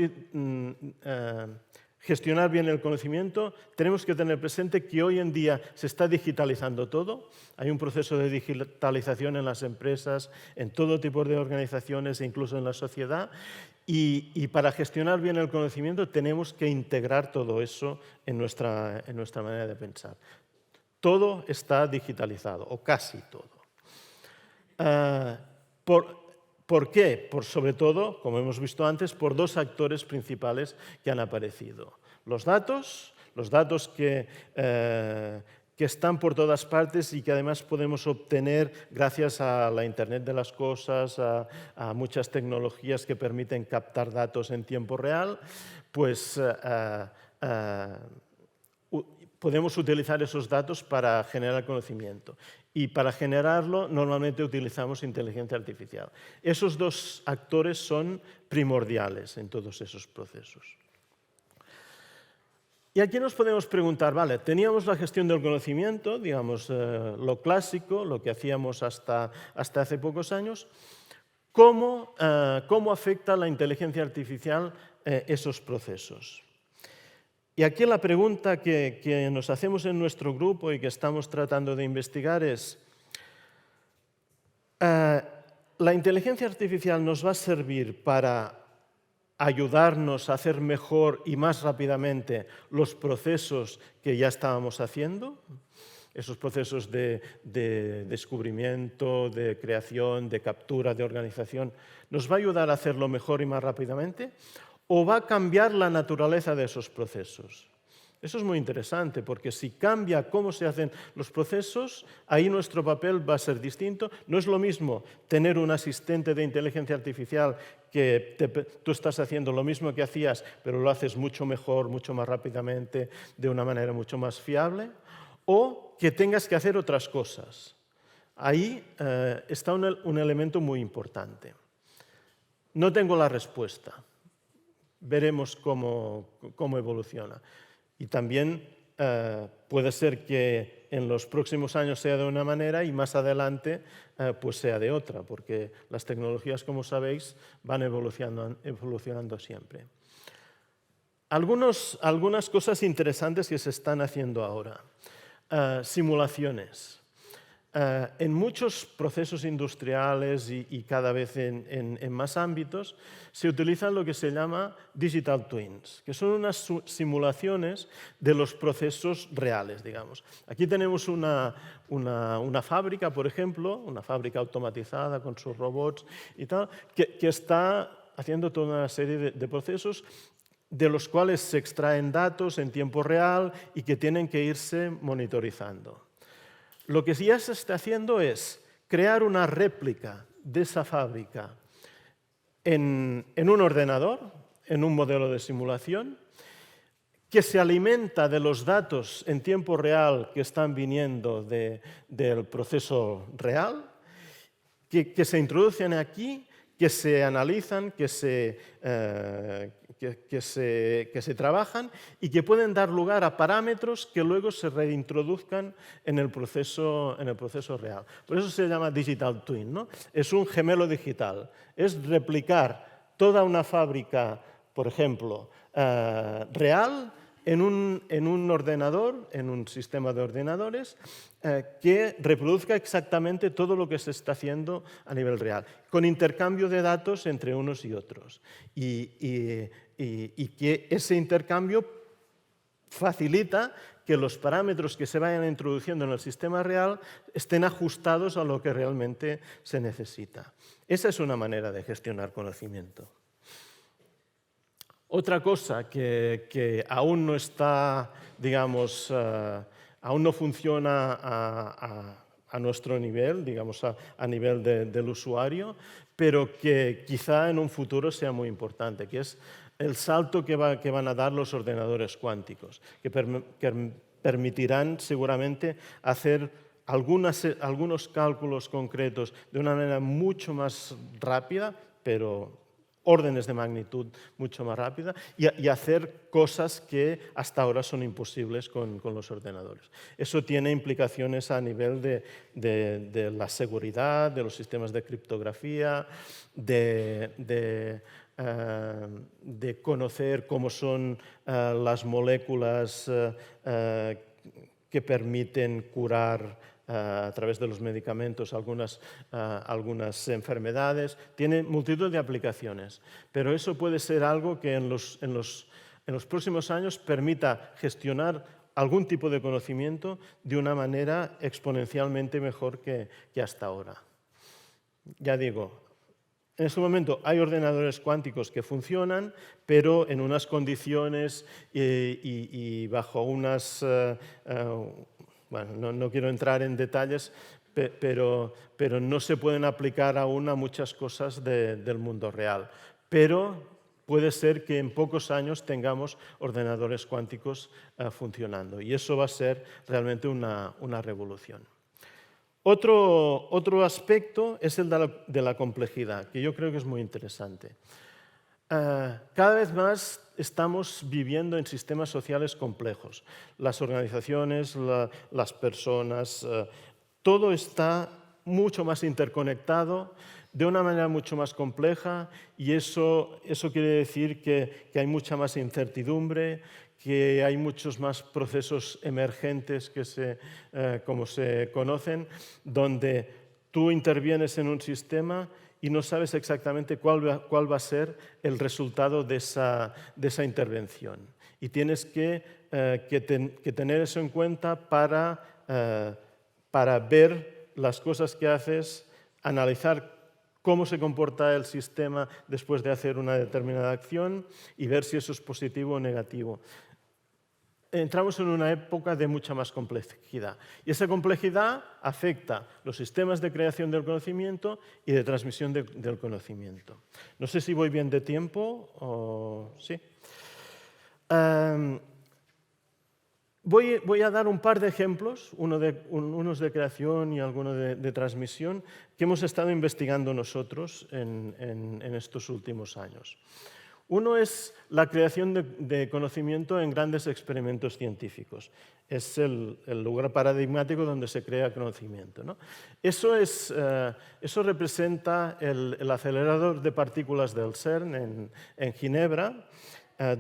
gestionar bien el conocimiento, tenemos que tener presente que hoy en día se está digitalizando todo. Hay un proceso de digitalización en las empresas, en todo tipo de organizaciones e incluso en la sociedad. Y para gestionar bien el conocimiento tenemos que integrar todo eso en nuestra manera de pensar. Todo está digitalizado, o casi todo. ¿Por qué? Sobre todo, como hemos visto antes, por dos actores principales que han aparecido. Los datos que están por todas partes y que además podemos obtener gracias a la Internet de las cosas, a muchas tecnologías que permiten captar datos en tiempo real, pues podemos utilizar esos datos para generar conocimiento. Y para generarlo normalmente utilizamos inteligencia artificial. Esos dos actores son primordiales en todos esos procesos. Y aquí nos podemos preguntar, vale, teníamos la gestión del conocimiento, digamos, lo clásico, lo que hacíamos hasta hace pocos años. ¿Cómo afecta la inteligencia artificial esos procesos? Y aquí la pregunta que nos hacemos en nuestro grupo y que estamos tratando de investigar es, ¿la inteligencia artificial nos va a servir para ayudarnos a hacer mejor y más rápidamente los procesos que ya estábamos haciendo? Esos procesos de descubrimiento, de creación, de captura, de organización, ¿nos va a ayudar a hacerlo mejor y más rápidamente? ¿O va a cambiar la naturaleza de esos procesos? Eso es muy interesante, porque si cambia cómo se hacen los procesos, ahí nuestro papel va a ser distinto. No es lo mismo tener un asistente de inteligencia artificial que tú estás haciendo lo mismo que hacías, pero lo haces mucho mejor, mucho más rápidamente, de una manera mucho más fiable, o que tengas que hacer otras cosas. Ahí está un elemento muy importante. No tengo la respuesta. veremos cómo evoluciona. Y también puede ser que en los próximos años sea de una manera y más adelante pues sea de otra, porque las tecnologías, como sabéis, van evolucionando siempre. Algunas cosas interesantes que se están haciendo ahora. Simulaciones. En muchos procesos industriales y cada vez en más ámbitos se utilizan lo que se llama digital twins, que son unas simulaciones de los procesos reales, digamos. Aquí tenemos una fábrica, por ejemplo, una fábrica automatizada con sus robots y tal, que está haciendo toda una serie de procesos de los cuales se extraen datos en tiempo real y que tienen que irse monitorizando. Lo que ya se está haciendo es crear una réplica de esa fábrica en un ordenador, en un modelo de simulación, que se alimenta de los datos en tiempo real que están viniendo del proceso real, que se introducen aquí, que se analizan, que se trabajan y que pueden dar lugar a parámetros que luego se reintroduzcan en el proceso real. Por eso se llama digital twin, ¿no? Es un gemelo digital. Es replicar toda una fábrica, por ejemplo, real en un ordenador, en un sistema de ordenadores, que reproduzca exactamente todo lo que se está haciendo a nivel real, con intercambio de datos entre unos y otros. Y que ese intercambio facilita que los parámetros que se vayan introduciendo en el sistema real estén ajustados a lo que realmente se necesita. Esa es una manera de gestionar conocimiento. Otra cosa que aún no está, digamos, aún no funciona a nuestro nivel, digamos, a nivel del usuario, pero que quizá en un futuro sea muy importante, que es el salto que van a dar los ordenadores cuánticos, que permitirán seguramente hacer algunos cálculos concretos de una manera mucho más rápida, pero órdenes de magnitud mucho más rápida, y hacer cosas que hasta ahora son imposibles con los ordenadores. Eso tiene implicaciones a nivel de la seguridad, de los sistemas de criptografía, de conocer cómo son las moléculas que permiten curar a través de los medicamentos algunas enfermedades. Tiene multitud de aplicaciones, pero eso puede ser algo que en los próximos años permita gestionar algún tipo de conocimiento de una manera exponencialmente mejor que hasta ahora. Ya digo, en este momento hay ordenadores cuánticos que funcionan, pero en unas condiciones y bajo unas... Bueno, no quiero entrar en detalles, pero no se pueden aplicar aún a muchas cosas del mundo real. Pero puede ser que en pocos años tengamos ordenadores cuánticos funcionando, y eso va a ser realmente una revolución. Otro aspecto es el de la complejidad, que yo creo que es muy interesante. Cada vez más estamos viviendo en sistemas sociales complejos. Las organizaciones, las personas, todo está mucho más interconectado, de una manera mucho más compleja, y eso quiere decir que hay mucha más incertidumbre, que hay muchos más procesos emergentes como se conocen, donde tú intervienes en un sistema y no sabes exactamente cuál va a ser el resultado de esa intervención. Y tienes que tener eso en cuenta para ver las cosas que haces, analizar cómo se comporta el sistema después de hacer una determinada acción y ver si eso es positivo o negativo. Entramos en una época de mucha más complejidad, y esa complejidad afecta los sistemas de creación del conocimiento y de transmisión del conocimiento. No sé si voy bien de tiempo o sí. Voy a dar un par de ejemplos, unos de creación y algunos de transmisión, que hemos estado investigando nosotros en estos últimos años. Uno es la creación de conocimiento en grandes experimentos científicos. Es el lugar paradigmático donde se crea conocimiento, ¿no? Eso representa el acelerador de partículas del CERN en Ginebra,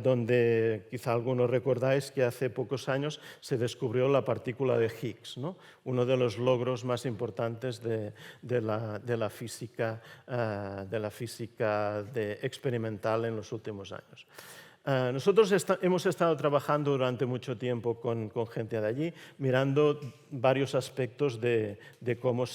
donde quizá algunos recordáis que hace pocos años se descubrió la partícula de Higgs, ¿no? Uno de los logros más importantes de la física experimental en los últimos años. Nosotros hemos estado trabajando durante mucho tiempo con gente de allí, mirando varios aspectos de cómo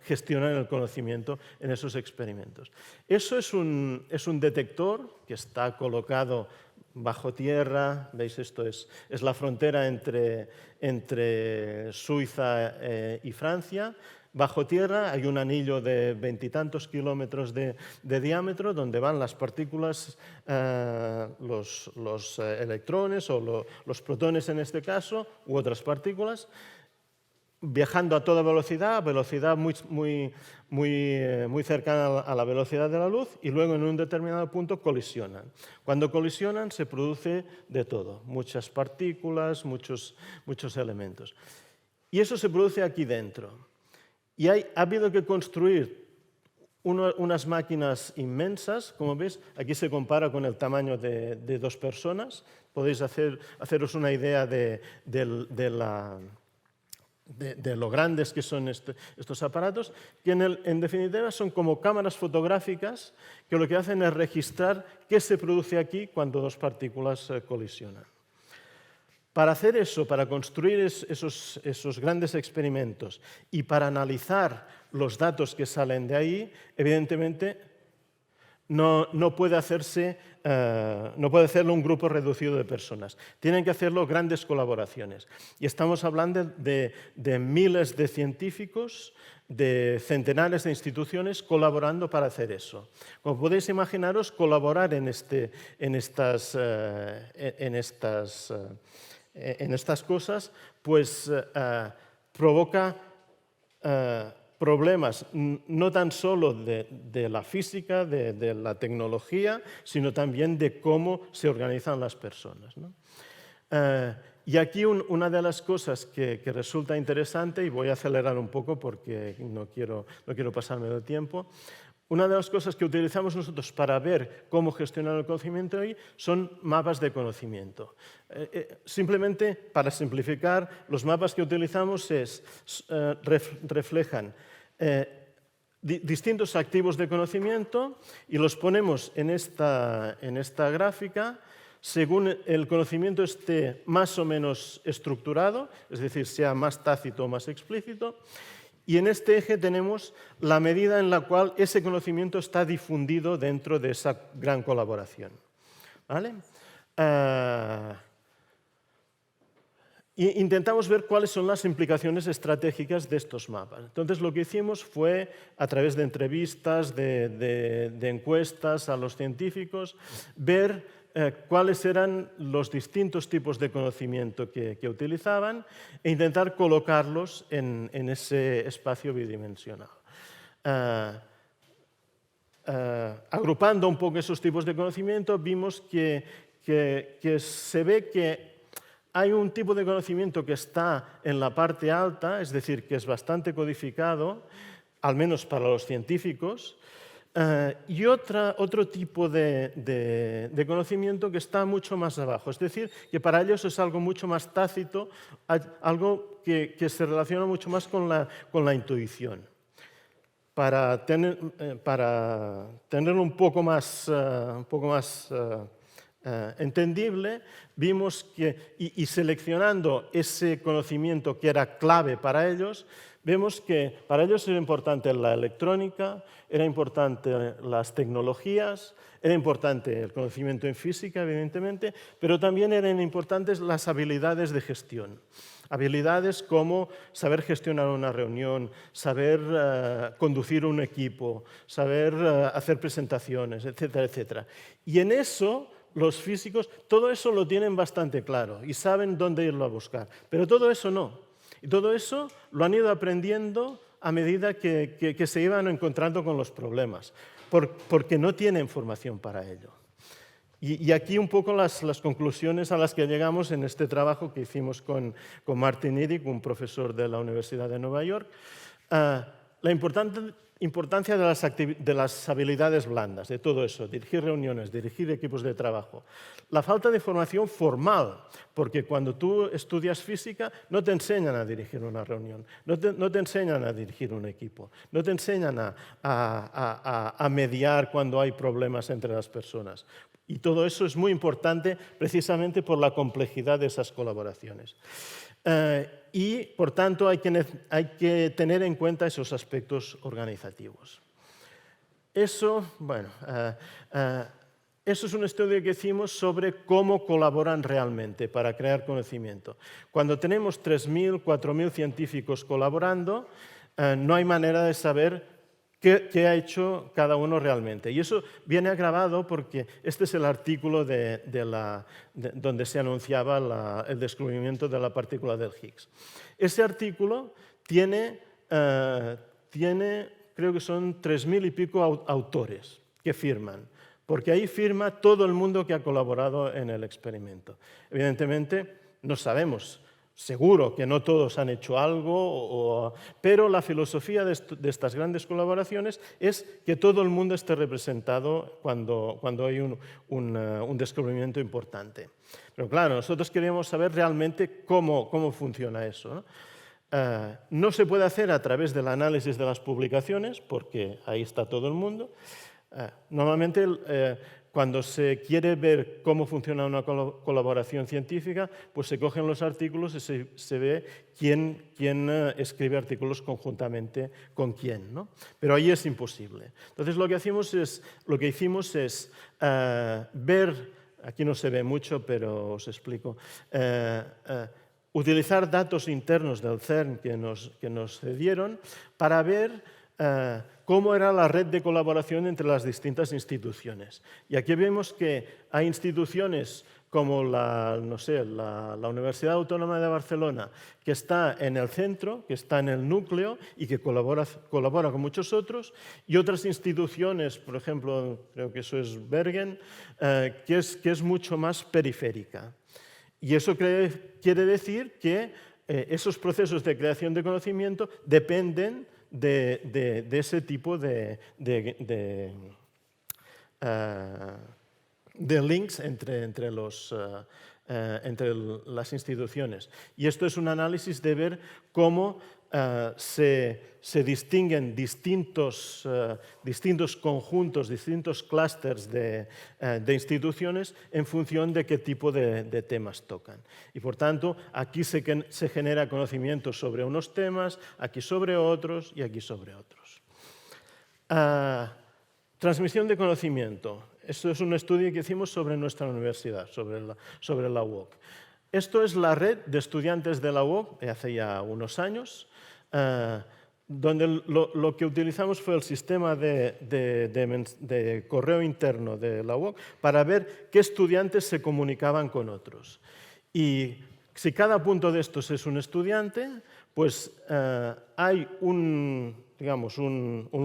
gestionan el conocimiento en esos experimentos. Eso es un detector que está colocado bajo tierra. ¿Veis? Esto es la frontera entre Suiza y Francia. Bajo tierra hay un anillo de 20 y tantos kilómetros de diámetro donde van las partículas, los electrones o los protones en este caso, u otras partículas, viajando a toda velocidad muy cercana a la velocidad de la luz, y luego en un determinado punto colisionan. Cuando colisionan se produce de todo, muchas partículas, muchos elementos. Y eso se produce aquí dentro. Y ha habido que construir unas máquinas inmensas, como veis, aquí se compara con el tamaño de 2 personas. Podéis haceros una idea de lo grandes que son estos aparatos, que en definitiva son como cámaras fotográficas que lo que hacen es registrar qué se produce aquí cuando 2 partículas colisionan. Para hacer eso, para construir esos grandes experimentos y para analizar los datos que salen de ahí, evidentemente no puede hacerlo un grupo reducido de personas. Tienen que hacerlo grandes colaboraciones. Y estamos hablando de miles de científicos, de centenares de instituciones colaborando para hacer eso. Como podéis imaginaros, colaborar en estas cosas, pues provoca problemas no tan solo de la física, de la tecnología, sino también de cómo se organizan las personas, ¿no? Y aquí una de las cosas que resulta interesante, y voy a acelerar un poco porque no quiero pasarme del tiempo. Una de las cosas que utilizamos nosotros para ver cómo gestionar el conocimiento hoy son mapas de conocimiento. Simplemente, para simplificar, los mapas que utilizamos reflejan distintos activos de conocimiento y los ponemos en esta gráfica según el conocimiento esté más o menos estructurado, es decir, sea más tácito o más explícito. Y en este eje tenemos la medida en la cual ese conocimiento está difundido dentro de esa gran colaboración, ¿vale? Intentamos ver cuáles son las implicaciones estratégicas de estos mapas. Entonces, lo que hicimos fue, a través de entrevistas, de encuestas a los científicos, ver cuáles eran los distintos tipos de conocimiento que utilizaban e intentar colocarlos en ese espacio bidimensional. Agrupando un poco esos tipos de conocimiento, vimos que se ve que hay un tipo de conocimiento que está en la parte alta, es decir, que es bastante codificado, al menos para los científicos, y otro tipo de conocimiento que está mucho más abajo. Es decir, que para ellos es algo mucho más tácito, algo que se relaciona mucho más con la intuición. Para tenerlo un poco más entendible, vimos que, y seleccionando ese conocimiento que era clave para ellos, vemos que para ellos era importante la electrónica, era importante las tecnologías, era importante el conocimiento en física, evidentemente, pero también eran importantes las habilidades de gestión. Habilidades como saber gestionar una reunión, saber conducir un equipo, saber hacer presentaciones, etcétera, etcétera. Y en eso los físicos, todo eso lo tienen bastante claro y saben dónde irlo a buscar, pero todo eso no. Y todo eso lo han ido aprendiendo a medida que se iban encontrando con los problemas. porque no tienen formación para ello. Y aquí un poco las conclusiones a las que llegamos en este trabajo que hicimos con Martin Idig, un profesor de la Universidad de Nueva York. La importancia de las habilidades blandas, de todo eso, dirigir reuniones, dirigir equipos de trabajo. La falta de formación formal, porque cuando tú estudias física no te enseñan a dirigir una reunión, no te enseñan a dirigir un equipo, no te enseñan a mediar cuando hay problemas entre las personas. Y todo eso es muy importante precisamente por la complejidad de esas colaboraciones. Y, por tanto, hay que tener en cuenta esos aspectos organizativos. Eso es un estudio que hicimos sobre cómo colaboran realmente para crear conocimiento. Cuando tenemos 3.000, 4.000 científicos colaborando, no hay manera de saber qué ha hecho cada uno realmente. Y eso viene agravado porque este es el artículo donde se anunciaba el descubrimiento de la partícula del Higgs. Ese artículo tiene creo que son 3.000 y pico autores que firman, porque ahí firma todo el mundo que ha colaborado en el experimento. Evidentemente, no sabemos. Seguro que no todos han hecho algo, pero la filosofía de estas grandes colaboraciones es que todo el mundo esté representado cuando hay un descubrimiento importante. Pero claro, nosotros queríamos saber realmente cómo funciona eso, ¿no? No se puede hacer a través del análisis de las publicaciones, porque ahí está todo el mundo. Normalmente, cuando se quiere ver cómo funciona una colaboración científica, pues se cogen los artículos y se ve quién escribe artículos conjuntamente con quién, ¿no? Pero ahí es imposible. Entonces, lo que hicimos es ver, aquí no se ve mucho, pero os explico, utilizar datos internos del CERN que nos cedieron para ver cómo era la red de colaboración entre las distintas instituciones. Y aquí vemos que hay instituciones como la Universidad Autónoma de Barcelona, que está en el centro, que está en el núcleo y que colabora con muchos otros, y otras instituciones, por ejemplo, creo que eso es Bergen, que es mucho más periférica. Y eso quiere decir que esos procesos de creación de conocimiento dependen de ese tipo de links entre las instituciones. Y esto es un análisis de ver cómo se distinguen distintos conjuntos, distintos clústeres de instituciones en función de qué tipo de temas tocan. Y por tanto, aquí se genera conocimiento sobre unos temas, aquí sobre otros y aquí sobre otros. Transmisión de conocimiento. Esto es un estudio que hicimos sobre nuestra universidad, sobre la UOC. Esto es la red de estudiantes de la UOC de hace ya unos años, donde lo que utilizamos fue el sistema de correo interno de la UOC para ver qué estudiantes se comunicaban con otros. Y si cada punto de estos es un estudiante, pues hay un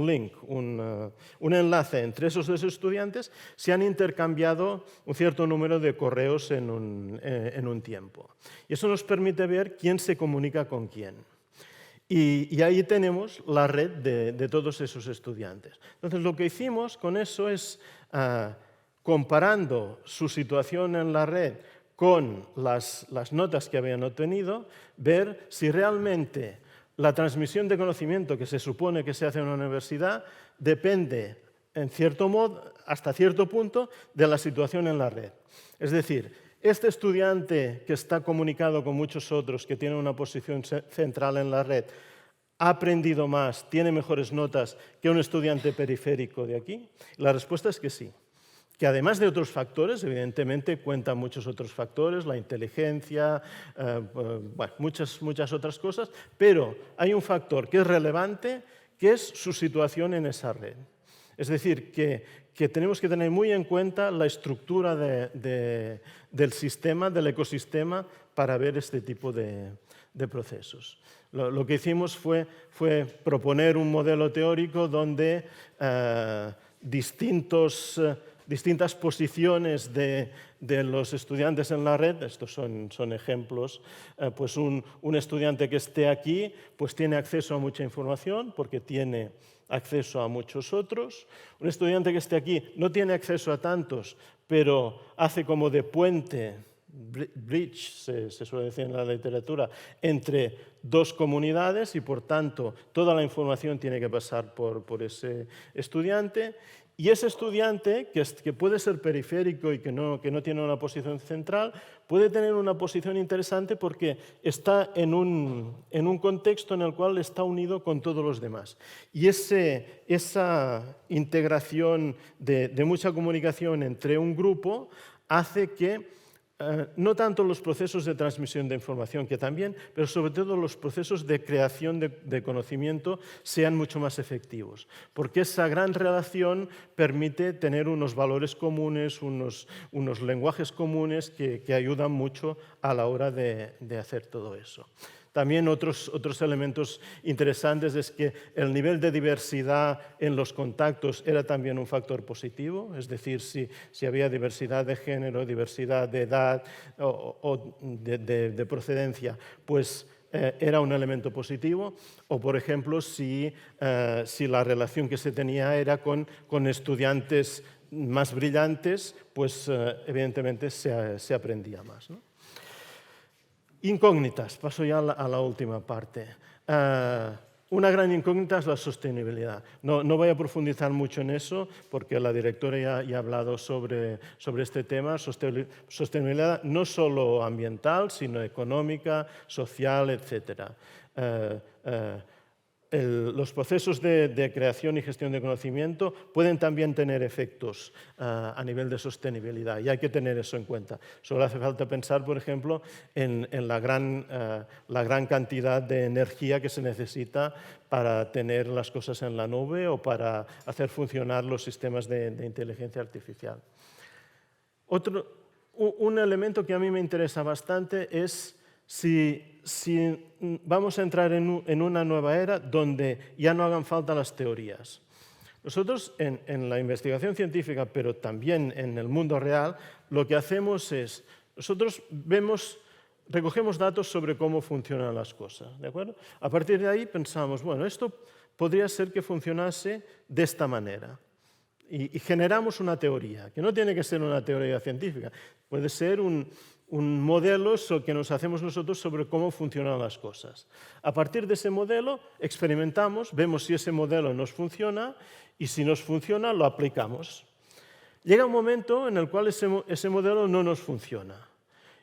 link, un enlace entre esos dos estudiantes, se han intercambiado un cierto número de correos en un tiempo. Y eso nos permite ver quién se comunica con quién. Y ahí tenemos la red de todos esos estudiantes. Entonces, lo que hicimos con eso es, comparando su situación en la red con las notas que habían obtenido, ver si realmente la transmisión de conocimiento que se supone que se hace en una universidad depende, en cierto modo, hasta cierto punto, de la situación en la red. Es decir, este estudiante que está comunicado con muchos otros, que tiene una posición central en la red, ha aprendido más, tiene mejores notas que un estudiante periférico de aquí. La respuesta es que sí. Que además de otros factores, evidentemente cuentan muchos otros factores, la inteligencia, muchas otras cosas, pero hay un factor que es relevante, que es su situación en esa red. Es decir, que tenemos que tener muy en cuenta la estructura del sistema, del ecosistema, para ver este tipo de procesos. Lo que hicimos fue proponer un modelo teórico donde distintas posiciones de los estudiantes en la red. Estos son ejemplos. Pues un estudiante que esté aquí pues tiene acceso a mucha información porque tiene acceso a muchos otros. Un estudiante que esté aquí no tiene acceso a tantos, pero hace como de puente, bridge se suele decir en la literatura, entre dos comunidades y por tanto toda la información tiene que pasar por ese estudiante. Y ese estudiante, que puede ser periférico y que no tiene una posición central, puede tener una posición interesante porque está en un contexto en el cual está unido con todos los demás. Y esa integración de mucha comunicación entre un grupo hace que no tanto los procesos de transmisión de información, que también, pero sobre todo los procesos de creación de conocimiento sean mucho más efectivos, porque esa gran relación permite tener unos valores comunes, unos lenguajes comunes que ayudan mucho a la hora de hacer todo eso. También otros elementos interesantes es que el nivel de diversidad en los contactos era también un factor positivo, es decir, si había diversidad de género, diversidad de edad o de procedencia, pues era un elemento positivo. O, por ejemplo, si la relación que se tenía era con estudiantes más brillantes, pues evidentemente se aprendía más, ¿no? Incógnitas, paso ya a la última parte. Una gran incógnita es la sostenibilidad. No voy a profundizar mucho en eso porque la directora ya ha hablado sobre este tema. Sostenibilidad no solo ambiental, sino económica, social, etc. Los procesos de creación y gestión de conocimiento pueden también tener efectos a nivel de sostenibilidad y hay que tener eso en cuenta. Solo hace falta pensar, por ejemplo, en la gran cantidad de energía que se necesita para tener las cosas en la nube o para hacer funcionar los sistemas de inteligencia artificial. Un elemento que a mí me interesa bastante es si vamos a entrar en una nueva era donde ya no hagan falta las teorías. Nosotros en la investigación científica, pero también en el mundo real, lo que hacemos es, nosotros recogemos datos sobre cómo funcionan las cosas, ¿de acuerdo? A partir de ahí pensamos, bueno, esto podría ser que funcionase de esta manera. Y generamos una teoría, que no tiene que ser una teoría científica, puede ser un modelo que nos hacemos nosotros sobre cómo funcionan las cosas. A partir de ese modelo experimentamos, vemos si ese modelo nos funciona y si nos funciona lo aplicamos. Llega un momento en el cual ese modelo no nos funciona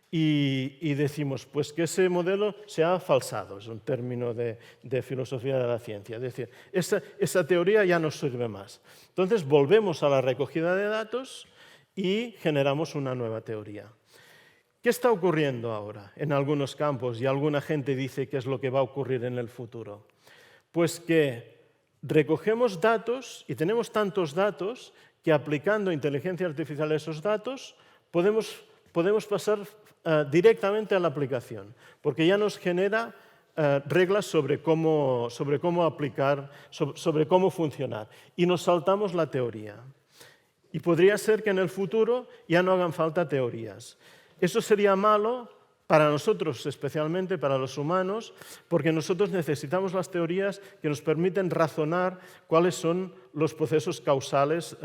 y decimos pues que ese modelo se ha falsado, es un término de filosofía de la ciencia, es decir, esa teoría ya no sirve más. Entonces volvemos a la recogida de datos y generamos una nueva teoría. ¿Qué está ocurriendo ahora en algunos campos y alguna gente dice que es lo que va a ocurrir en el futuro? Pues que recogemos datos y tenemos tantos datos que aplicando inteligencia artificial a esos datos podemos pasar directamente a la aplicación, porque ya nos genera reglas sobre cómo aplicar, sobre cómo funcionar y nos saltamos la teoría. Y podría ser que en el futuro ya no hagan falta teorías. Eso sería malo para nosotros, especialmente para los humanos, porque nosotros necesitamos las teorías que nos permiten razonar cuáles son los procesos causales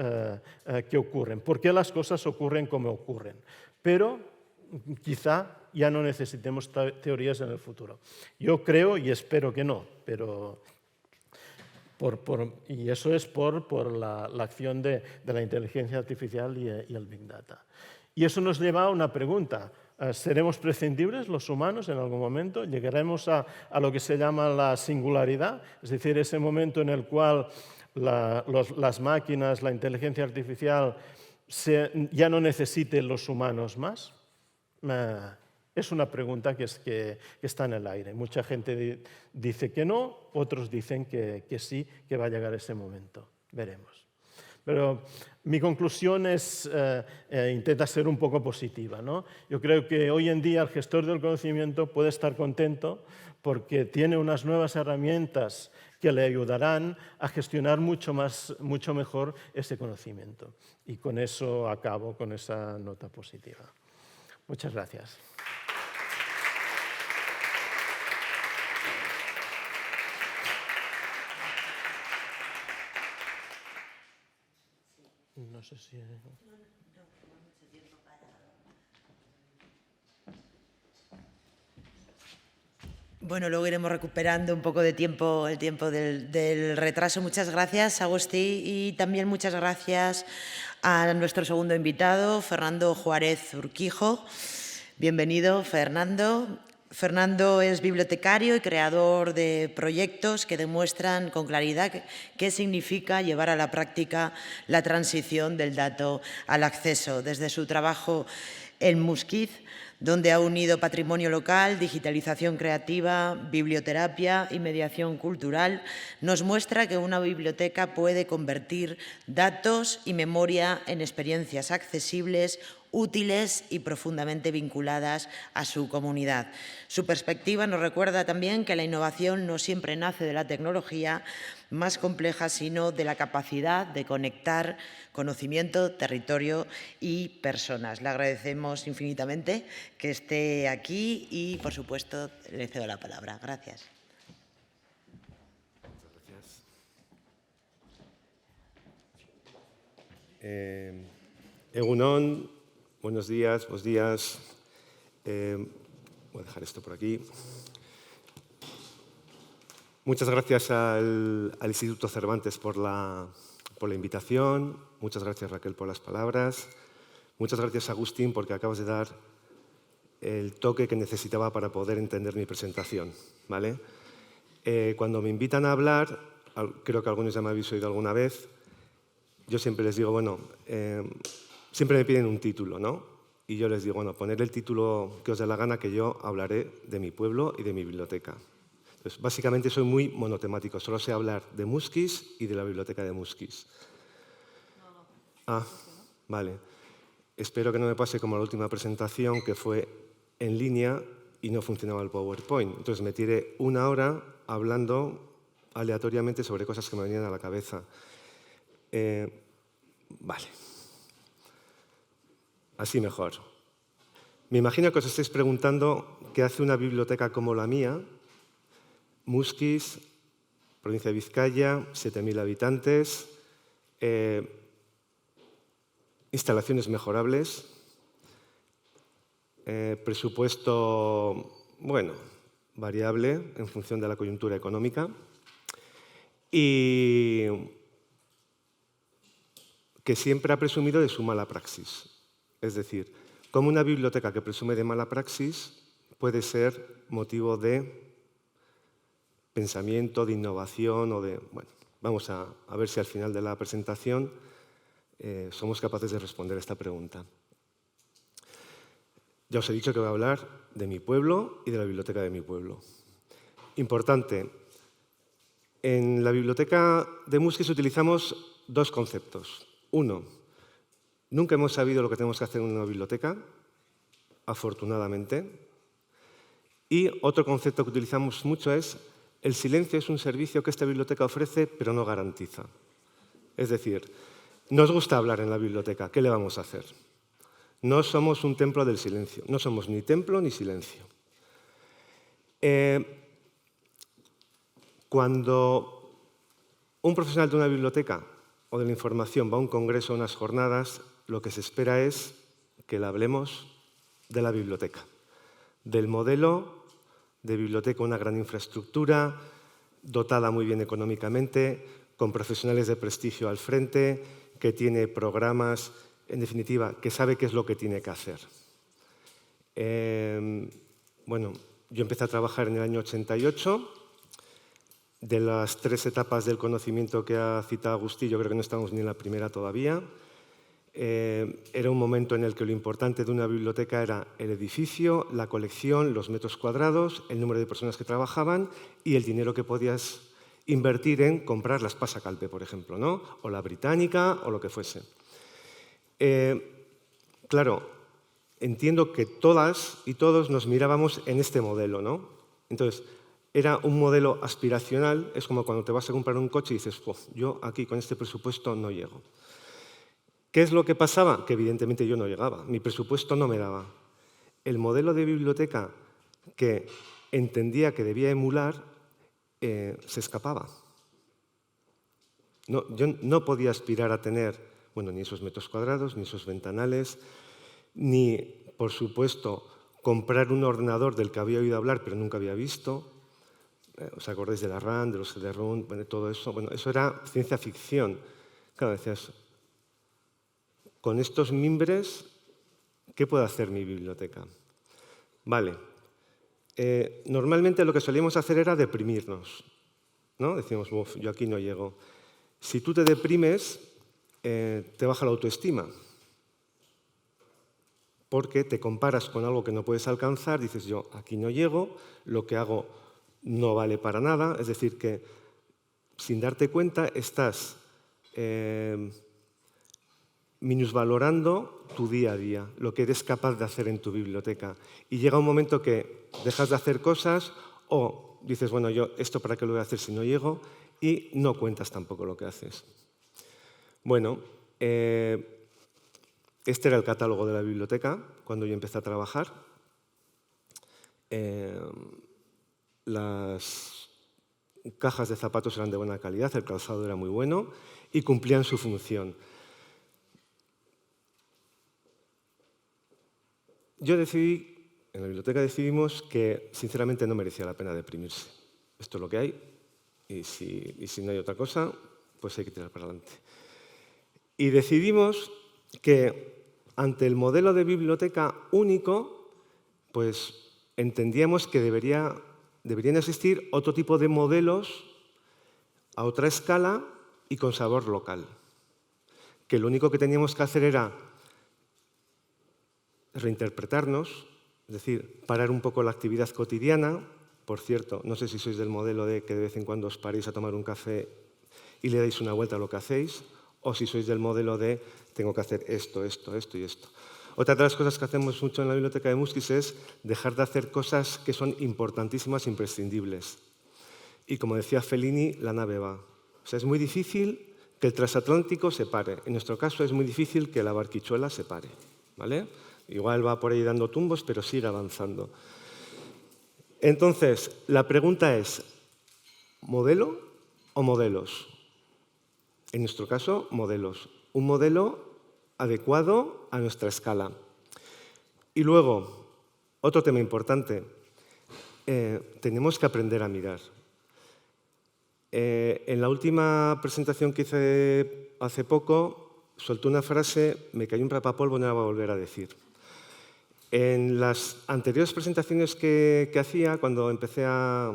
que ocurren, por qué las cosas ocurren como ocurren. Pero quizá ya no necesitemos teorías en el futuro. Yo creo y espero que no, pero y eso es por la acción de la inteligencia artificial y el Big Data. Y eso nos lleva a una pregunta. ¿Seremos prescindibles los humanos en algún momento? ¿Llegaremos a lo que se llama la singularidad? Es decir, ese momento en el cual las máquinas, la inteligencia artificial ya no necesiten los humanos más. Es una pregunta que está en el aire. Mucha gente dice que no, otros dicen que sí, que va a llegar ese momento. Veremos. Pero mi conclusión intenta ser un poco positiva, ¿no? Yo creo que hoy en día el gestor del conocimiento puede estar contento porque tiene unas nuevas herramientas que le ayudarán a gestionar mucho mejor ese conocimiento. Y con eso acabo, con esa nota positiva. Muchas gracias. No sé si... Bueno, luego iremos recuperando un poco de tiempo, el tiempo del retraso. Muchas gracias, Agustí, y también muchas gracias a nuestro segundo invitado, Fernando Juárez Urquijo. Bienvenido, Fernando. Fernando es bibliotecario y creador de proyectos que demuestran con claridad qué significa llevar a la práctica la transición del dato al acceso. Desde su trabajo en Muskiz, donde ha unido patrimonio local, digitalización creativa, biblioterapia y mediación cultural, nos muestra que una biblioteca puede convertir datos y memoria en experiencias accesibles, útiles y profundamente vinculadas a su comunidad. Su perspectiva nos recuerda también que la innovación no siempre nace de la tecnología más compleja, sino de la capacidad de conectar conocimiento, territorio y personas. Le agradecemos infinitamente que esté aquí y, por supuesto, le cedo la palabra. Gracias. Egunon, buenos días, buenos días. Voy a dejar esto por aquí. Muchas gracias al Instituto Cervantes por la invitación. Muchas gracias, Raquel, por las palabras. Muchas gracias, Agustín, porque acabas de dar el toque que necesitaba para poder entender mi presentación, ¿vale? Cuando me invitan a hablar, creo que algunos ya me habéis oído alguna vez, yo siempre les digo, bueno, siempre me piden un título, ¿no? Y yo les digo, bueno, poner el título que os dé la gana, que yo hablaré de mi pueblo y de mi biblioteca. Entonces, básicamente soy muy monotemático, solo sé hablar de Muskiz y de la biblioteca de Muskiz. Ah, vale. Espero que no me pase como la última presentación, que fue en línea y no funcionaba el PowerPoint. Entonces me tiré una hora hablando aleatoriamente sobre cosas que me venían a la cabeza. Vale. Así mejor. Me imagino que os estáis preguntando qué hace una biblioteca como la mía, Muskiz, provincia de Vizcaya, 7.000 habitantes, instalaciones mejorables, presupuesto, bueno, variable en función de la coyuntura económica y que siempre ha presumido de su mala praxis. Es decir, cómo una biblioteca que presume de mala praxis puede ser motivo de pensamiento, de innovación o de... Bueno, vamos a ver si al final de la presentación somos capaces de responder esta pregunta. Ya os he dicho que voy a hablar de mi pueblo y de la biblioteca de mi pueblo. Importante, en la biblioteca de Muskiz utilizamos dos conceptos. Uno, nunca hemos sabido lo que tenemos que hacer en una biblioteca, afortunadamente. Y otro concepto que utilizamos mucho es el silencio es un servicio que esta biblioteca ofrece, pero no garantiza. Es decir, nos gusta hablar en la biblioteca, ¿qué le vamos a hacer? No somos un templo del silencio, no somos ni templo ni silencio. Cuando un profesional de una biblioteca o de la información va a un congreso o unas jornadas, lo que se espera es que le hablemos de la biblioteca, del modelo de biblioteca, una gran infraestructura, dotada muy bien económicamente, con profesionales de prestigio al frente, que tiene programas, en definitiva, que sabe qué es lo que tiene que hacer. Bueno, yo empecé a trabajar en el año 88. De las 3 etapas del conocimiento que ha citado Agustí, yo creo que no estamos ni en la primera todavía. Era un momento en el que lo importante de una biblioteca era el edificio, la colección, los metros cuadrados, el número de personas que trabajaban y el dinero que podías invertir en comprar la Espasa Calpe, por ejemplo, ¿no? O la Británica o lo que fuese. Claro, entiendo que todas y todos nos mirábamos en este modelo, ¿no? Entonces, era un modelo aspiracional, es como cuando te vas a comprar un coche y dices, yo aquí con este presupuesto no llego. ¿Qué es lo que pasaba? Que evidentemente yo no llegaba, mi presupuesto no me daba. El modelo de biblioteca que entendía que debía emular se escapaba. No, yo no podía aspirar a tener, ni esos metros cuadrados, ni esos ventanales, ni, por supuesto, comprar un ordenador del que había oído hablar pero nunca había visto. ¿Os acordáis de la RAM, de los CD-ROM, todo eso? Eso era ciencia ficción. Claro, decías, con estos mimbres, ¿qué puede hacer mi biblioteca? Vale. Normalmente lo que solíamos hacer era deprimirnos, ¿no? Decimos, yo aquí no llego. Si tú te deprimes, te baja la autoestima, porque te comparas con algo que no puedes alcanzar, dices, yo aquí no llego, lo que hago no vale para nada, es decir, que sin darte cuenta estás minusvalorando tu día a día, lo que eres capaz de hacer en tu biblioteca. Y llega un momento que dejas de hacer cosas o dices, yo esto para qué lo voy a hacer si no llego, y no cuentas tampoco lo que haces. Este era el catálogo de la biblioteca cuando yo empecé a trabajar. Las cajas de zapatos eran de buena calidad, el calzado era muy bueno y cumplían su función. Yo decidí, en la biblioteca decidimos que sinceramente no merecía la pena deprimirse. Esto es lo que hay y si no hay otra cosa, pues hay que tirar para adelante. Y decidimos que ante el modelo de biblioteca único, pues entendíamos que deberían existir otro tipo de modelos a otra escala y con sabor local. Que lo único que teníamos que hacer era reinterpretarnos, es decir, parar un poco la actividad cotidiana. Por cierto, no sé si sois del modelo de que de vez en cuando os paréis a tomar un café y le dais una vuelta a lo que hacéis, o si sois del modelo de tengo que hacer esto, esto, esto y esto. Otra de las cosas que hacemos mucho en la biblioteca de Muskis es dejar de hacer cosas que son importantísimas, imprescindibles. Y como decía Fellini, la nave va. O sea, es muy difícil que el transatlántico se pare. En nuestro caso es muy difícil que la barquichuela se pare, ¿vale? Igual va por ahí dando tumbos, pero sigue avanzando. Entonces, la pregunta es, ¿modelo o modelos? En nuestro caso, modelos. Un modelo adecuado a nuestra escala. Y luego, otro tema importante, tenemos que aprender a mirar. En la última presentación que hice hace poco, solté una frase, me cayó un rapapolvo, no la voy a volver a decir. En las anteriores presentaciones que hacía, cuando empecé a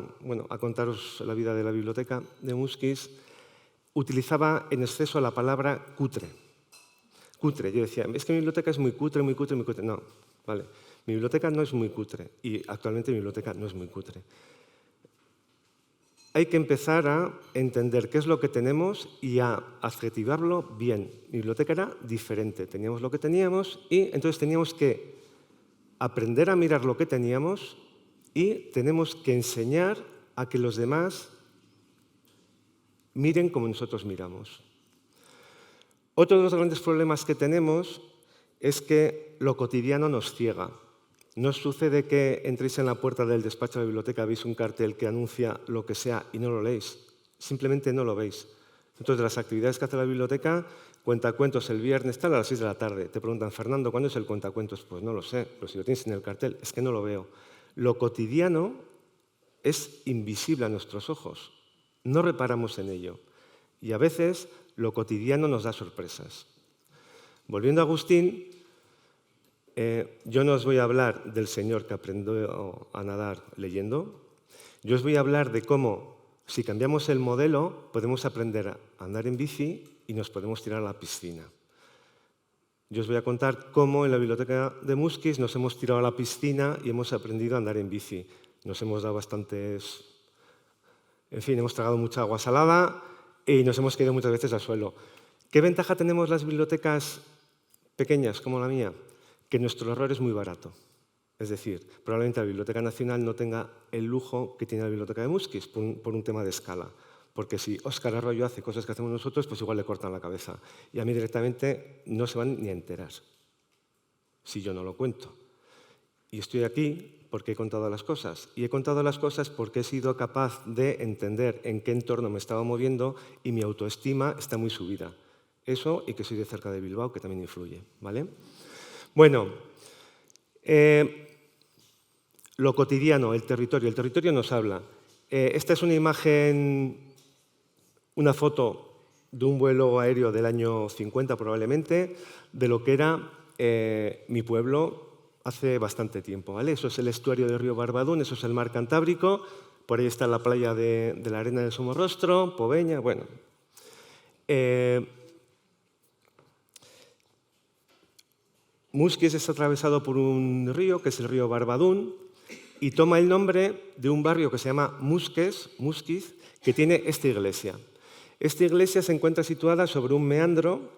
contaros la vida de la biblioteca de Muskis, utilizaba en exceso la palabra cutre. Cutre, yo decía, es que mi biblioteca es muy cutre, muy cutre, muy cutre. No, vale, mi biblioteca no es muy cutre y actualmente mi biblioteca no es muy cutre. Hay que empezar a entender qué es lo que tenemos y a adjetivarlo bien. Mi biblioteca era diferente, teníamos lo que teníamos y entonces teníamos que aprender a mirar lo que teníamos y tenemos que enseñar a que los demás miren como nosotros miramos. Otro de los grandes problemas que tenemos es que lo cotidiano nos ciega. ¿No os sucede que entréis en la puerta del despacho de la biblioteca, veis un cartel que anuncia lo que sea y no lo leéis? Simplemente no lo veis. Entonces, de las actividades que hace la biblioteca, cuentacuentos el viernes, tal, a las 6 de la tarde. Te preguntan, Fernando, ¿cuándo es el cuentacuentos? Pues no lo sé, pero si lo tienes en el cartel, es que no lo veo. Lo cotidiano es invisible a nuestros ojos. No reparamos en ello. Y a veces lo cotidiano nos da sorpresas. Volviendo a Agustín, yo no os voy a hablar del señor que aprendió a nadar leyendo. Yo os voy a hablar de cómo, si cambiamos el modelo, podemos aprender a andar en bici y nos podemos tirar a la piscina. Yo os voy a contar cómo en la biblioteca de Muskis nos hemos tirado a la piscina y hemos aprendido a andar en bici. Nos hemos dado bastantes... En fin, hemos tragado mucha agua salada y nos hemos caído muchas veces al suelo. ¿Qué ventaja tenemos las bibliotecas pequeñas como la mía? Que nuestro error es muy barato. Es decir, probablemente la Biblioteca Nacional no tenga el lujo que tiene la Biblioteca de Muskiz por un tema de escala. Porque si Óscar Arroyo hace cosas que hacemos nosotros, pues igual le cortan la cabeza. Y a mí directamente no se van ni a enterar, si yo no lo cuento. Y estoy aquí porque he contado las cosas. Y he contado las cosas porque he sido capaz de entender en qué entorno me estaba moviendo y mi autoestima está muy subida. Eso y que soy de cerca de Bilbao, que también influye, ¿vale? Bueno, lo cotidiano, el territorio nos habla. Esta es una imagen, una foto de un vuelo aéreo del año 50 probablemente, de lo que era mi pueblo hace bastante tiempo, ¿vale? Eso es el estuario del río Barbadún, eso es el mar Cantábrico, por ahí está la playa de la Arena del Somorrostro, Poveña, bueno. Muskiz es atravesado por un río, que es el río Barbadún, y toma el nombre de un barrio que se llama Muskiz, que tiene esta iglesia. Esta iglesia se encuentra situada sobre un meandro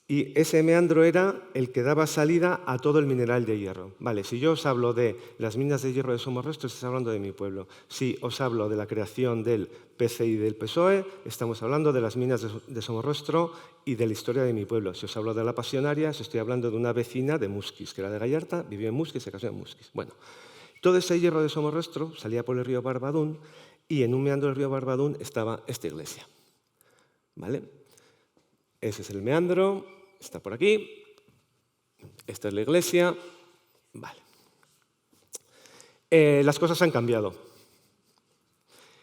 y ese meandro era el que daba salida a todo el mineral de hierro. Vale, si yo os hablo de las minas de hierro de Somorrostro, estás hablando de mi pueblo. Si os hablo de la creación del PC y del PSOE, estamos hablando de las minas de Somorrostro y de la historia de mi pueblo. Si os hablo de la Pasionaria, os estoy hablando de una vecina de Muskiz, que era de Gallarta, vivió en Muskiz, se casó en Muskiz. Bueno, todo ese hierro de Somorrostro salía por el río Barbadún y en un meandro del río Barbadún estaba esta iglesia. ¿Vale? Ese es el meandro, está por aquí. Esta es la iglesia. Vale. Las cosas han cambiado.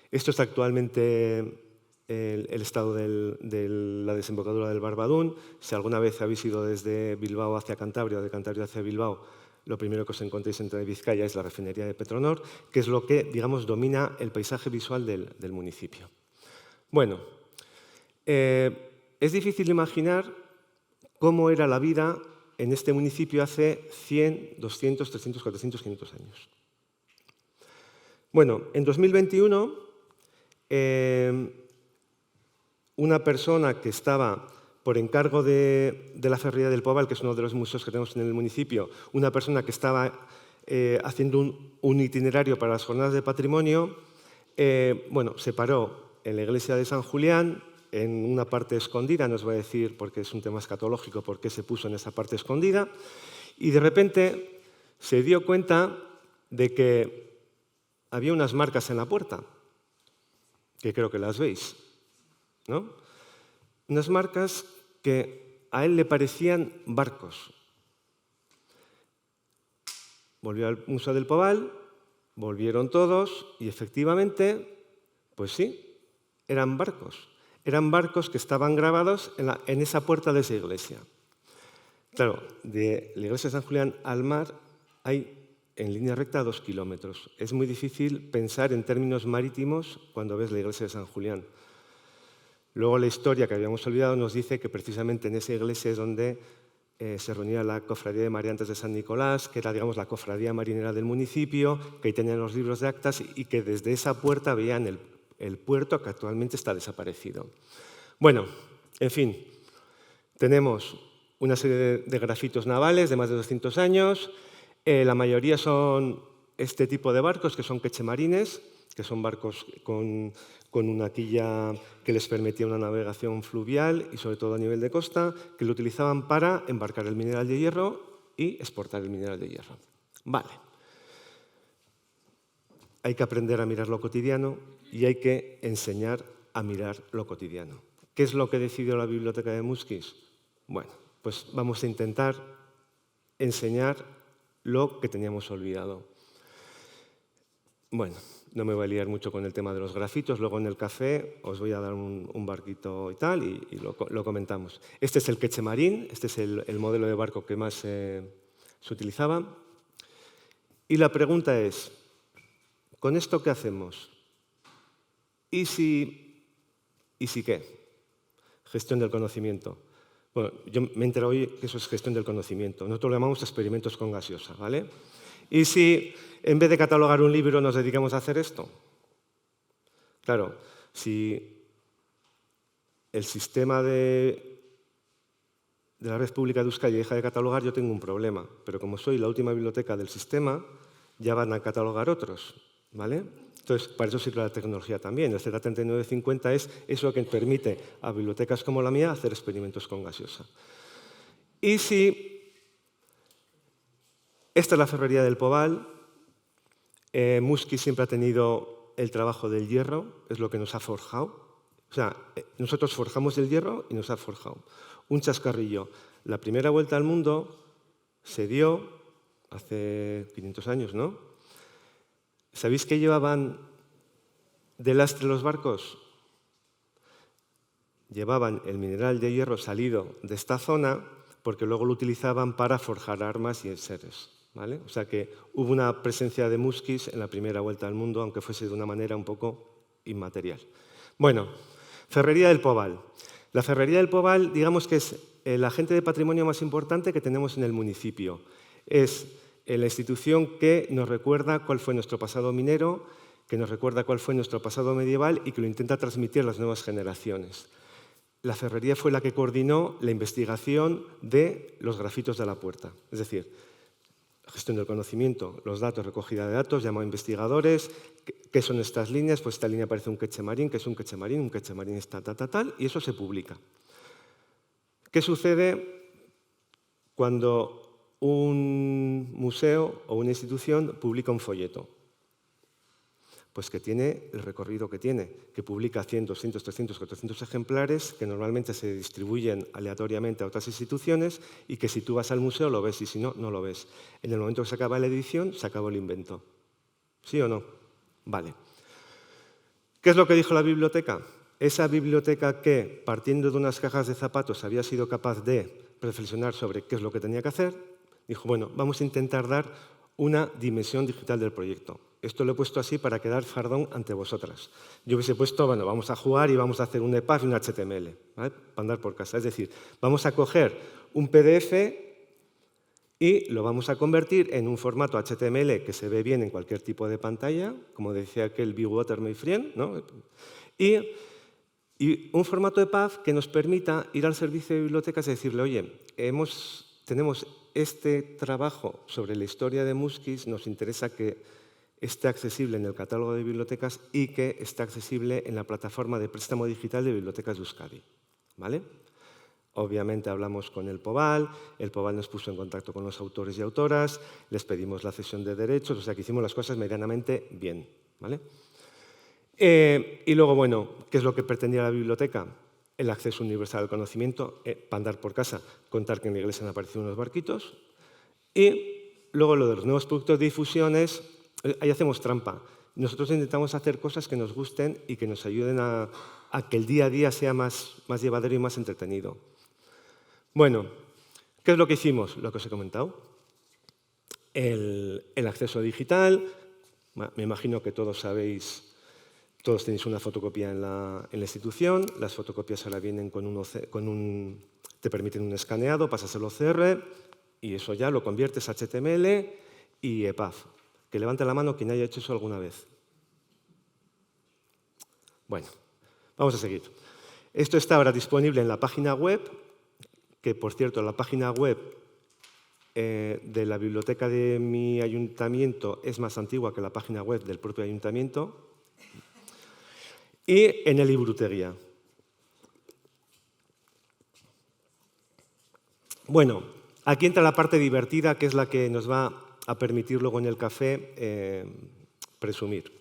Esto es actualmente el estado de la desembocadura del Barbadún. Si alguna vez habéis ido desde Bilbao hacia Cantabria o de Cantabria hacia Bilbao, lo primero que os encontréis entre Vizcaya es la refinería de Petronor, que es lo que, digamos, domina el paisaje visual del municipio. Bueno, es difícil imaginar cómo era la vida en este municipio hace 100, 200, 300, 400, 500 años. Bueno, en 2021, una persona que estaba por encargo de la Ferrería del Poval, que es uno de los museos que tenemos en el municipio, una persona que estaba haciendo un itinerario para las jornadas de patrimonio, bueno, se paró en la iglesia de San Julián, en una parte escondida, no os voy a decir porque es un tema escatológico por qué se puso en esa parte escondida, y de repente se dio cuenta de que había unas marcas en la puerta, que creo que las veis, ¿no? Unas marcas que a él le parecían barcos. Volvió al Museo del Poval, volvieron todos y efectivamente, pues sí, eran barcos. Eran barcos que estaban grabados en esa puerta de esa iglesia. Claro, de la iglesia de San Julián al mar hay en línea recta 2 kilómetros. Es muy difícil pensar en términos marítimos cuando ves la iglesia de San Julián. Luego la historia que habíamos olvidado nos dice que precisamente en esa iglesia es donde se reunía la Cofradía de Mariantes de San Nicolás, que era, digamos, la cofradía marinera del municipio, que ahí tenían los libros de actas y que desde esa puerta veían el puerto que actualmente está desaparecido. Bueno, en fin, tenemos una serie de grafitos navales de más de 200 años. La mayoría son este tipo de barcos, que son quechemarines, que son barcos con una quilla que les permitía una navegación fluvial y sobre todo a nivel de costa, que lo utilizaban para embarcar el mineral de hierro y exportar el mineral de hierro. Vale. Hay que aprender a mirar lo cotidiano y hay que enseñar a mirar lo cotidiano. ¿Qué es lo que decidió la Biblioteca de Muskiz? Bueno, pues vamos a intentar enseñar lo que teníamos olvidado. Bueno, no me voy a liar mucho con el tema de los grafitos, luego en el café os voy a dar un barquito y tal y lo comentamos. Este es el quechemarín, este es el modelo de barco que más se utilizaba. Y la pregunta es, ¿con esto qué hacemos? ¿Y si qué? Gestión del conocimiento. Bueno, yo me he enterado hoy que eso es gestión del conocimiento. Nosotros lo llamamos experimentos con gaseosa, ¿vale? ¿Y si en vez de catalogar un libro nos dedicamos a hacer esto? Claro, si el sistema de de la red pública de Euskadi deja de catalogar, yo tengo un problema. Pero como soy la última biblioteca del sistema, ya van a catalogar otros, ¿vale? Entonces, para eso sirve la tecnología también. El Z3950 es eso que permite a bibliotecas como la mía hacer experimentos con gaseosa. Y si esta es la ferrería del Poval, Muski siempre ha tenido el trabajo del hierro, es lo que nos ha forjado. O sea, nosotros forjamos el hierro y nos ha forjado. Un chascarrillo. La primera vuelta al mundo se dio hace 500 años, ¿no? ¿Sabéis qué llevaban de lastre los barcos? Llevaban el mineral de hierro salido de esta zona porque luego lo utilizaban para forjar armas y enseres, ¿vale? O sea que hubo una presencia de muskis en la primera vuelta al mundo, aunque fuese de una manera un poco inmaterial. Bueno, Ferrería del Poval. La Ferrería del Poval, digamos que es el agente de patrimonio más importante que tenemos en el municipio. Es la institución que nos recuerda cuál fue nuestro pasado minero, que nos recuerda cuál fue nuestro pasado medieval y que lo intenta transmitir a las nuevas generaciones. La ferrería fue la que coordinó la investigación de los grafitos de la puerta. Es decir, gestión del conocimiento, los datos, recogida de datos, llamó a investigadores. ¿Qué son estas líneas? Pues esta línea parece un quechemarín, ¿qué es un quechemarín es tal, y eso se publica. ¿Qué sucede cuando un museo o una institución publica un folleto? Pues que tiene el recorrido que tiene, que publica 100, 200, 300, 400 ejemplares que normalmente se distribuyen aleatoriamente a otras instituciones y que si tú vas al museo lo ves y si no, no lo ves. En el momento que se acaba la edición, se acabó el invento. ¿Sí o no? Vale. ¿Qué es lo que dijo la biblioteca? Esa biblioteca que, partiendo de unas cajas de zapatos, había sido capaz de reflexionar sobre qué es lo que tenía que hacer, dijo, bueno, vamos a intentar dar una dimensión digital del proyecto. Esto lo he puesto así para quedar fardón ante vosotras. Yo hubiese puesto, bueno, vamos a jugar y vamos a hacer un EPUB y un HTML, ¿vale? Para andar por casa. Es decir, vamos a coger un PDF y lo vamos a convertir en un formato HTML que se ve bien en cualquier tipo de pantalla, como decía aquel Be Water, my friend, ¿no? Y un formato EPUB que nos permita ir al servicio de bibliotecas y decirle, oye, tenemos este trabajo sobre la historia de Muskis, nos interesa que esté accesible en el catálogo de bibliotecas y que esté accesible en la plataforma de préstamo digital de bibliotecas de Euskadi, ¿vale? Obviamente hablamos con el Poval nos puso en contacto con los autores y autoras, les pedimos la cesión de derechos, o sea que hicimos las cosas medianamente bien, ¿vale? Y luego, bueno, ¿qué es lo que pretendía la biblioteca? El acceso universal al conocimiento, para andar por casa, contar que en la iglesia han aparecido unos barquitos. Y luego lo de los nuevos productos de difusiones, ahí hacemos trampa. Nosotros intentamos hacer cosas que nos gusten y que nos ayuden a que el día a día sea más llevadero y más entretenido. Bueno, ¿qué es lo que hicimos? Lo que os he comentado. El acceso digital, me imagino que todos sabéis. Todos tenéis una fotocopia en la institución, las fotocopias ahora vienen te permiten un escaneado, pasas el OCR y eso ya lo conviertes a HTML y EPUB. Que levante la mano quien haya hecho eso alguna vez. Bueno, vamos a seguir. Esto está ahora disponible en la página web, que por cierto la página web de la biblioteca de mi ayuntamiento es más antigua que la página web del propio ayuntamiento. Y en el Librutegia. Bueno, aquí entra la parte divertida, que es la que nos va a permitir luego en el café presumir.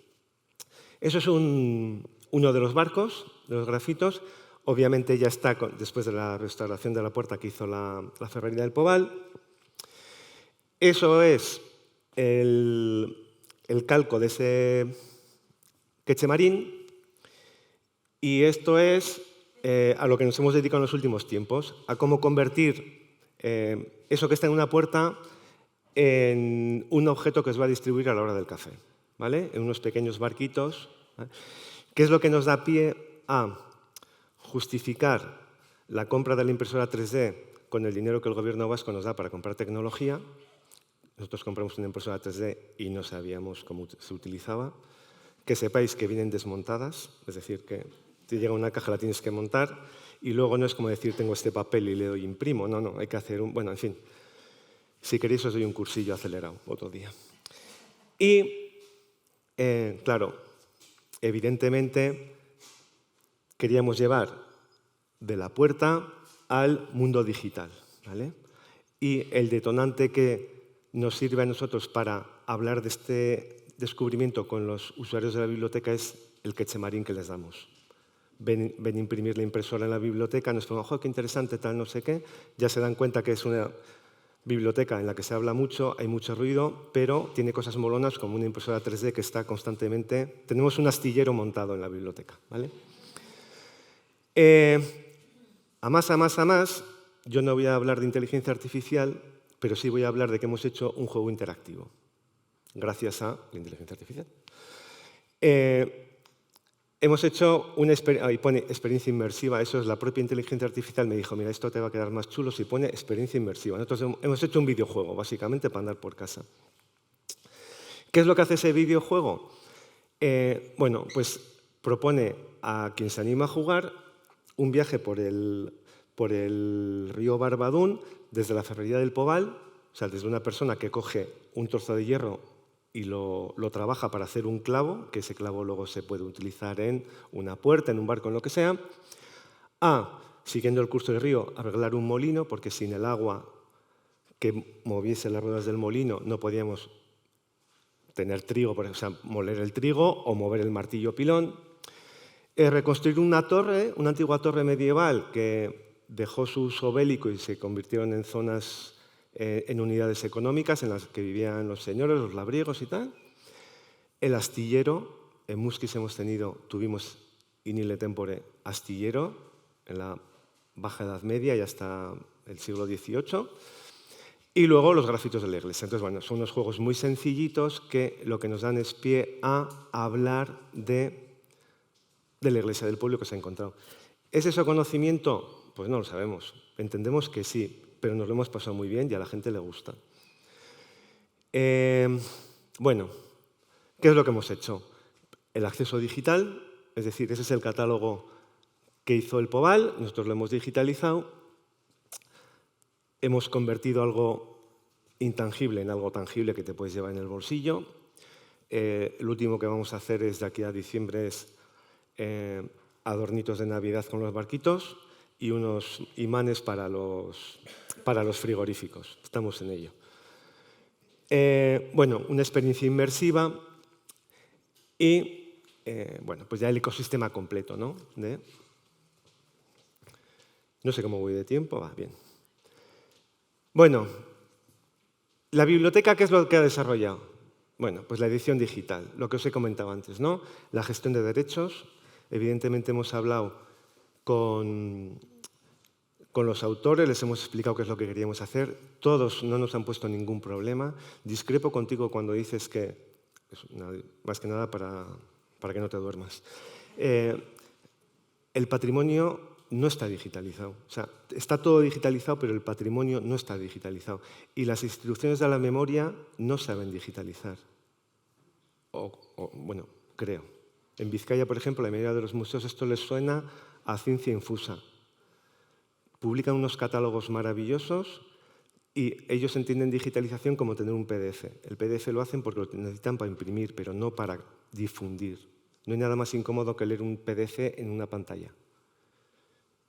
Eso es uno de los barcos, de los grafitos. Obviamente ya está, después de la restauración de la puerta que hizo la Ferrería del Poval. Eso es el calco de ese quechemarín. Y esto es a lo que nos hemos dedicado en los últimos tiempos, a cómo convertir eso que está en una puerta en un objeto que os va a distribuir a la hora del café, ¿vale? En unos pequeños barquitos, ¿vale? ¿Qué es lo que nos da pie a justificar la compra de la impresora 3D con el dinero que el gobierno vasco nos da para comprar tecnología? Nosotros compramos una impresora 3D y no sabíamos cómo se utilizaba. Que sepáis que vienen desmontadas, es decir, que te llega una caja, la tienes que montar, y luego no es como decir tengo este papel y le doy imprimo, no, hay que hacer bueno, en fin. Si queréis os doy un cursillo acelerado otro día. Y, claro, evidentemente queríamos llevar de la puerta al mundo digital, ¿vale? Y el detonante que nos sirve a nosotros para hablar de este descubrimiento con los usuarios de la biblioteca es el quechemarín que les damos. Ven a imprimir la impresora en la biblioteca, nos ponen, ¡oh, qué interesante, tal, no sé qué! Ya se dan cuenta que es una biblioteca en la que se habla mucho, hay mucho ruido, pero tiene cosas molonas como una impresora 3D que está constantemente... Tenemos un astillero montado en la biblioteca, ¿vale? A más, yo no voy a hablar de inteligencia artificial, pero sí voy a hablar de que hemos hecho un juego interactivo, gracias a la inteligencia artificial. Hemos hecho una ahí pone experiencia inmersiva, eso es la propia inteligencia artificial, me dijo, mira, esto te va a quedar más chulo si pone experiencia inmersiva. Nosotros hemos hecho un videojuego, básicamente, para andar por casa. ¿Qué es lo que hace ese videojuego? Bueno, pues propone a quien se anima a jugar un viaje por el río Barbadún, desde la ferrería del Pobal, o sea, desde una persona que coge un trozo de hierro y lo trabaja para hacer un clavo, que ese clavo luego se puede utilizar en una puerta, en un barco, en lo que sea, a, siguiendo el curso del río, arreglar un molino, porque sin el agua que moviese las ruedas del molino no podíamos tener trigo, o sea, moler el trigo o mover el martillo pilón. Reconstruir una torre, una antigua torre medieval que dejó su uso bélico y se convirtieron en zonas, en unidades económicas en las que vivían los señores, los labriegos y tal. El astillero, en Musquis tuvimos in ile tempore astillero, en la Baja Edad Media y hasta el siglo XVIII. Y luego los grafitos de la iglesia. Entonces, bueno, son unos juegos muy sencillitos que lo que nos dan es pie a hablar de la iglesia, del pueblo que se ha encontrado. ¿Es eso conocimiento? Pues no lo sabemos. Entendemos que sí, pero nos lo hemos pasado muy bien y a la gente le gusta. Bueno, ¿qué es lo que hemos hecho? El acceso digital, es decir, ese es el catálogo que hizo el Pobal, nosotros lo hemos digitalizado, hemos convertido algo intangible en algo tangible que te puedes llevar en el bolsillo. Lo último que vamos a hacer es, de aquí a diciembre, es adornitos de Navidad con los barquitos y unos imanes para los frigoríficos. Estamos en ello. Bueno, una experiencia inmersiva y, bueno, pues ya el ecosistema completo, ¿no? No sé cómo voy de tiempo, va bien. Bueno, la biblioteca, ¿qué es lo que ha desarrollado? Bueno, pues la edición digital, lo que os he comentado antes, ¿no? La gestión de derechos. Evidentemente hemos hablado con los autores, les hemos explicado qué es lo que queríamos hacer. Todos no nos han puesto ningún problema. Discrepo contigo cuando dices que, más que nada para que no te duermas, el patrimonio no está digitalizado. O sea, está todo digitalizado, pero el patrimonio no está digitalizado. Y las instituciones de la memoria no saben digitalizar. Bueno, creo. En Vizcaya, por ejemplo, la mayoría de los museos esto les suena a ciencia infusa. Publican unos catálogos maravillosos y ellos entienden digitalización como tener un PDF. El PDF lo hacen porque lo necesitan para imprimir, pero no para difundir. No hay nada más incómodo que leer un PDF en una pantalla.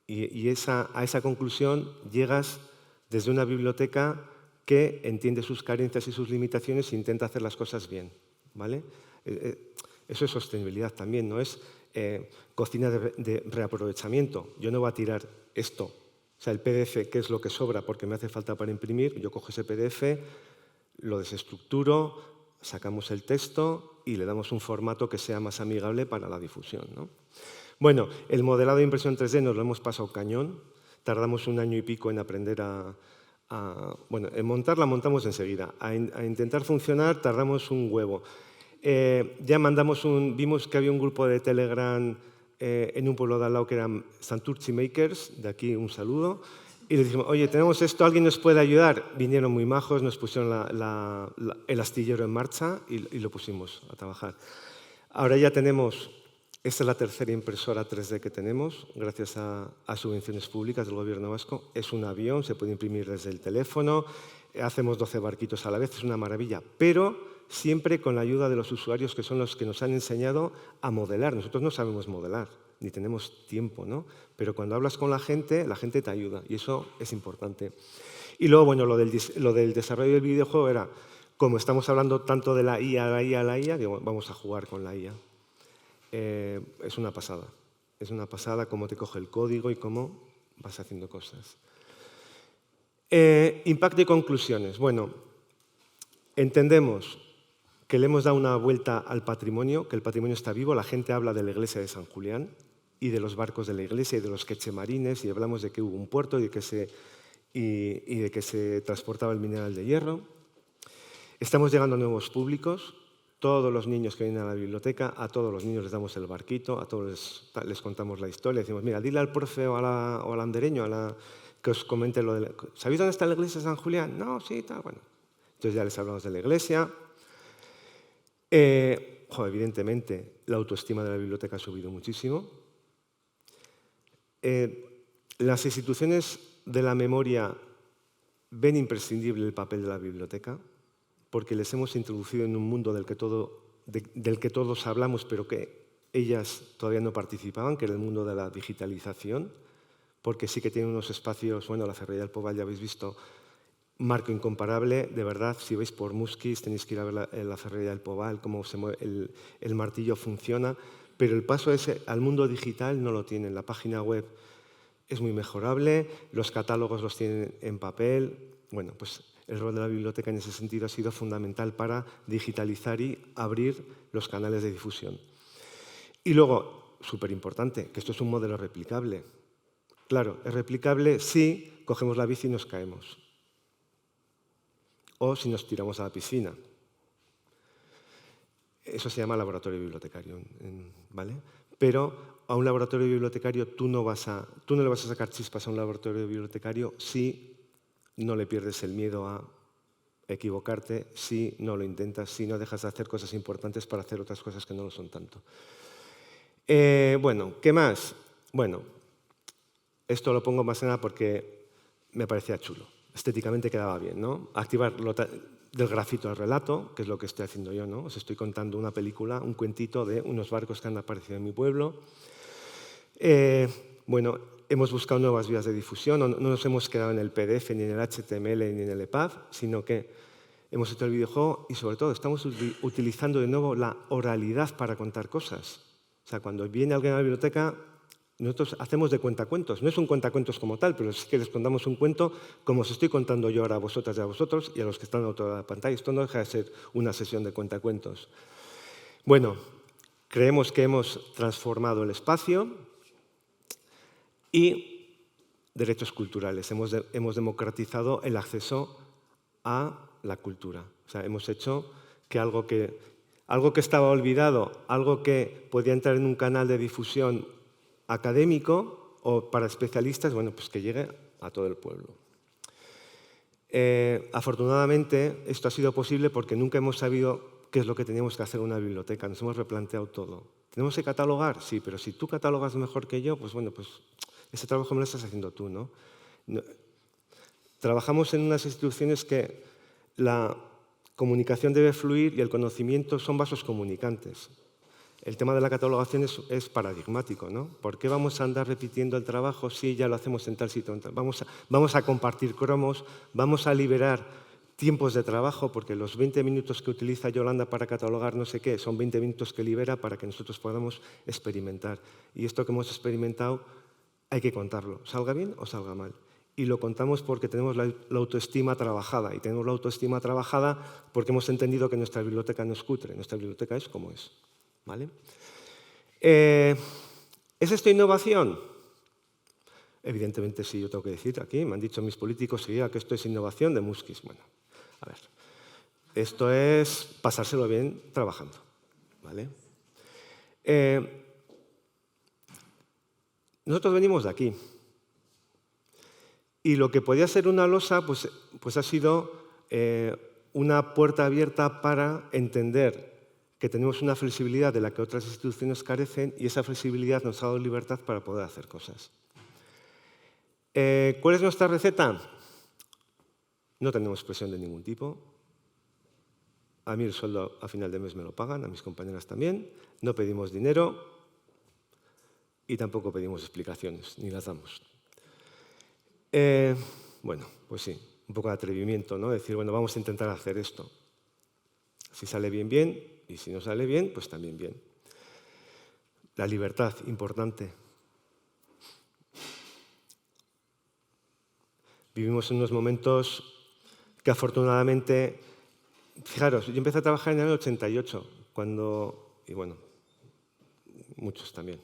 Y a esa conclusión llegas desde una biblioteca que entiende sus carencias y sus limitaciones e intenta hacer las cosas bien, ¿vale? Eso es sostenibilidad también, no es cocina de reaprovechamiento. Yo no voy a tirar esto, o sea, el PDF, que es lo que sobra porque me hace falta para imprimir, yo cojo ese PDF, lo desestructuro, sacamos el texto y le damos un formato que sea más amigable para la difusión, ¿no? Bueno, el modelado de impresión 3D nos lo hemos pasado cañón. Tardamos 1 año y pico en aprender bueno, en montarla montamos enseguida. A intentar funcionar tardamos un huevo. Ya vimos que había un grupo de Telegram en un pueblo de al lado que eran Santurchi Makers, de aquí un saludo, y les dijimos, oye, tenemos esto, ¿alguien nos puede ayudar? Vinieron muy majos, nos pusieron el astillero en marcha y lo pusimos a trabajar. Ahora ya tenemos Esta es la tercera impresora 3D que tenemos, gracias a subvenciones públicas del Gobierno vasco. Es un avión, se puede imprimir desde el teléfono, hacemos 12 barquitos a la vez, es una maravilla, pero siempre con la ayuda de los usuarios, que son los que nos han enseñado a modelar. Nosotros no sabemos modelar, ni tenemos tiempo, ¿no? Pero cuando hablas con la gente te ayuda, y eso es importante. Y luego, bueno, lo del desarrollo del videojuego era, como estamos hablando tanto de la IA, que vamos a jugar con la IA. Es una pasada cómo te coge el código y cómo vas haciendo cosas. Impacto y conclusiones. Bueno, entendemos que le hemos dado una vuelta al patrimonio, que el patrimonio está vivo. La gente habla de la iglesia de San Julián y de los barcos de la iglesia y de los quechemarines, y hablamos de que hubo un puerto y de que se transportaba el mineral de hierro. Estamos llegando a nuevos públicos. Todos los niños que vienen a la biblioteca, a todos los niños les damos el barquito, a todos les contamos la historia. Decimos, mira, dile al profe o al andereño que os comente lo de... ¿Sabéis dónde está la iglesia de San Julián? No, sí, tal, bueno. Entonces ya les hablamos de la iglesia. Evidentemente, la autoestima de la biblioteca ha subido muchísimo. Las instituciones de la memoria ven imprescindible el papel de la biblioteca, porque les hemos introducido en un mundo del que todos hablamos, pero que ellas todavía no participaban, que era el mundo de la digitalización, porque sí que tienen unos espacios, bueno, la Ferrería del Poval ya habéis visto, marco incomparable, de verdad, si vais por Musquis tenéis que ir a ver la Ferrería del Poval, cómo se mueve, el martillo funciona, pero el paso ese al mundo digital no lo tienen. La página web es muy mejorable, los catálogos los tienen en papel. Bueno, pues el rol de la biblioteca en ese sentido ha sido fundamental para digitalizar y abrir los canales de difusión. Y luego, súper importante, que esto es un modelo replicable. Claro, es replicable si cogemos la bici y nos caemos, o si nos tiramos a la piscina. Eso se llama laboratorio bibliotecario, ¿vale? Pero a un laboratorio bibliotecario tú no le vas a sacar chispas a un laboratorio bibliotecario si no le pierdes el miedo a equivocarte, si no lo intentas, si no dejas de hacer cosas importantes para hacer otras cosas que no lo son tanto. Bueno, ¿qué más? Bueno, esto lo pongo más que nada porque me parecía chulo. Estéticamente quedaba bien, ¿no? Activar del grafito al relato, que es lo que estoy haciendo yo, ¿no? Os estoy contando una película, un cuentito de unos barcos que han aparecido en mi pueblo. Bueno, hemos buscado nuevas vías de difusión, no nos hemos quedado en el PDF, ni en el HTML, ni en el EPUB, sino que hemos hecho el videojuego y, sobre todo, estamos utilizando de nuevo la oralidad para contar cosas. O sea, cuando viene alguien a la biblioteca, nosotros hacemos de cuentacuentos. No es un cuentacuentos como tal, pero sí que les contamos un cuento como os estoy contando yo ahora a vosotras y a vosotros y a los que están a toda la pantalla. Esto no deja de ser una sesión de cuentacuentos. Bueno, creemos que hemos transformado el espacio y derechos culturales. Hemos democratizado el acceso a la cultura. O sea, hemos hecho que algo que estaba olvidado, algo que podía entrar en un canal de difusión académico o para especialistas, bueno, pues que llegue a todo el pueblo. Afortunadamente, esto ha sido posible porque nunca hemos sabido qué es lo que teníamos que hacer en una biblioteca. Nos hemos replanteado todo. ¿Tenemos que catalogar? Sí, pero si tú catalogas mejor que yo, pues bueno, pues ese trabajo me lo estás haciendo tú, ¿no? Trabajamos en unas instituciones que la comunicación debe fluir y el conocimiento son vasos comunicantes. El tema de la catalogación es paradigmático, ¿no? ¿Por qué vamos a andar repitiendo el trabajo si ya lo hacemos en tal sitio? Vamos a compartir cromos, vamos a liberar tiempos de trabajo, porque los 20 minutos que utiliza Yolanda para catalogar no sé qué, son 20 minutos que libera para que nosotros podamos experimentar. Y esto que hemos experimentado hay que contarlo, salga bien o salga mal. Y lo contamos porque tenemos la autoestima trabajada. Y tenemos la autoestima trabajada porque hemos entendido que nuestra biblioteca no es cutre, nuestra biblioteca es como es. ¿Vale? ¿Es esto innovación? Evidentemente sí, yo tengo que decir aquí, me han dicho mis políticos que esto es innovación de Musquis. Bueno, a ver, esto es pasárselo bien trabajando. ¿Vale? Nosotros venimos de aquí. Y lo que podía ser una losa, pues ha sido una puerta abierta para entender que tenemos una flexibilidad de la que otras instituciones carecen y esa flexibilidad nos ha dado libertad para poder hacer cosas. ¿Cuál es nuestra receta? No tenemos presión de ningún tipo. A mí el sueldo a final de mes me lo pagan, a mis compañeras también. No pedimos dinero y tampoco pedimos explicaciones, ni las damos. Bueno, pues sí, un poco de atrevimiento, ¿no? Decir, bueno, vamos a intentar hacer esto. Si sale bien, bien, y si no sale bien, pues también bien. La libertad, importante. Vivimos en unos momentos que afortunadamente, fijaros, yo empecé a trabajar en el año 88, y bueno, muchos también.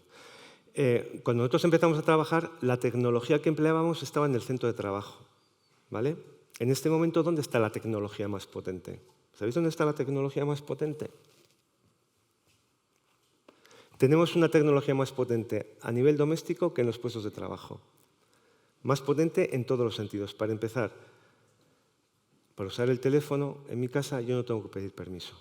Cuando nosotros empezamos a trabajar, la tecnología que empleábamos estaba en el centro de trabajo, ¿vale? En este momento, ¿dónde está la tecnología más potente? ¿Sabéis dónde está la tecnología más potente? Tenemos una tecnología más potente a nivel doméstico que en los puestos de trabajo. Más potente en todos los sentidos. Para empezar, para usar el teléfono en mi casa yo no tengo que pedir permiso.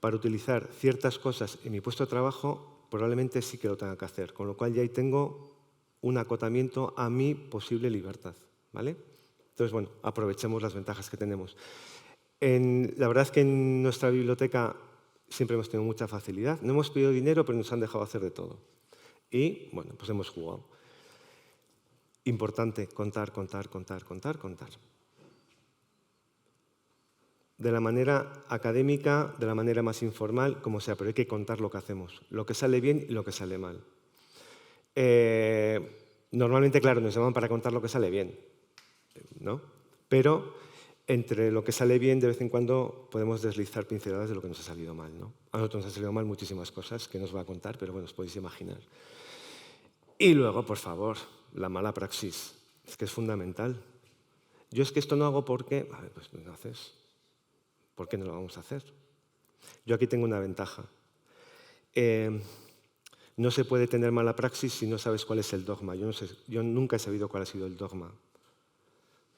Para utilizar ciertas cosas en mi puesto de trabajo probablemente sí que lo tenga que hacer, con lo cual ya ahí tengo un acotamiento a mi posible libertad, ¿vale? Entonces, bueno, aprovechemos las ventajas que tenemos. La verdad es que en nuestra biblioteca siempre hemos tenido mucha facilidad. No hemos pedido dinero, pero nos han dejado hacer de todo. Y, bueno, pues hemos jugado. Importante, contar. De la manera académica, de la manera más informal, como sea, pero hay que contar lo que hacemos, lo que sale bien y lo que sale mal. Normalmente, claro, nos llaman para contar lo que sale bien, ¿no? Pero entre lo que sale bien, de vez en cuando podemos deslizar pinceladas de lo que nos ha salido mal, ¿no? A nosotros nos ha salido mal muchísimas cosas que nos va a contar, pero bueno, os podéis imaginar. Y luego, por favor, la mala praxis. Es que es fundamental. Yo es que esto no hago porque... A ver, pues no lo haces. ¿Por qué no lo vamos a hacer? Yo aquí tengo una ventaja. No se puede tener mala praxis si no sabes cuál es el dogma. Yo nunca he sabido cuál ha sido el dogma,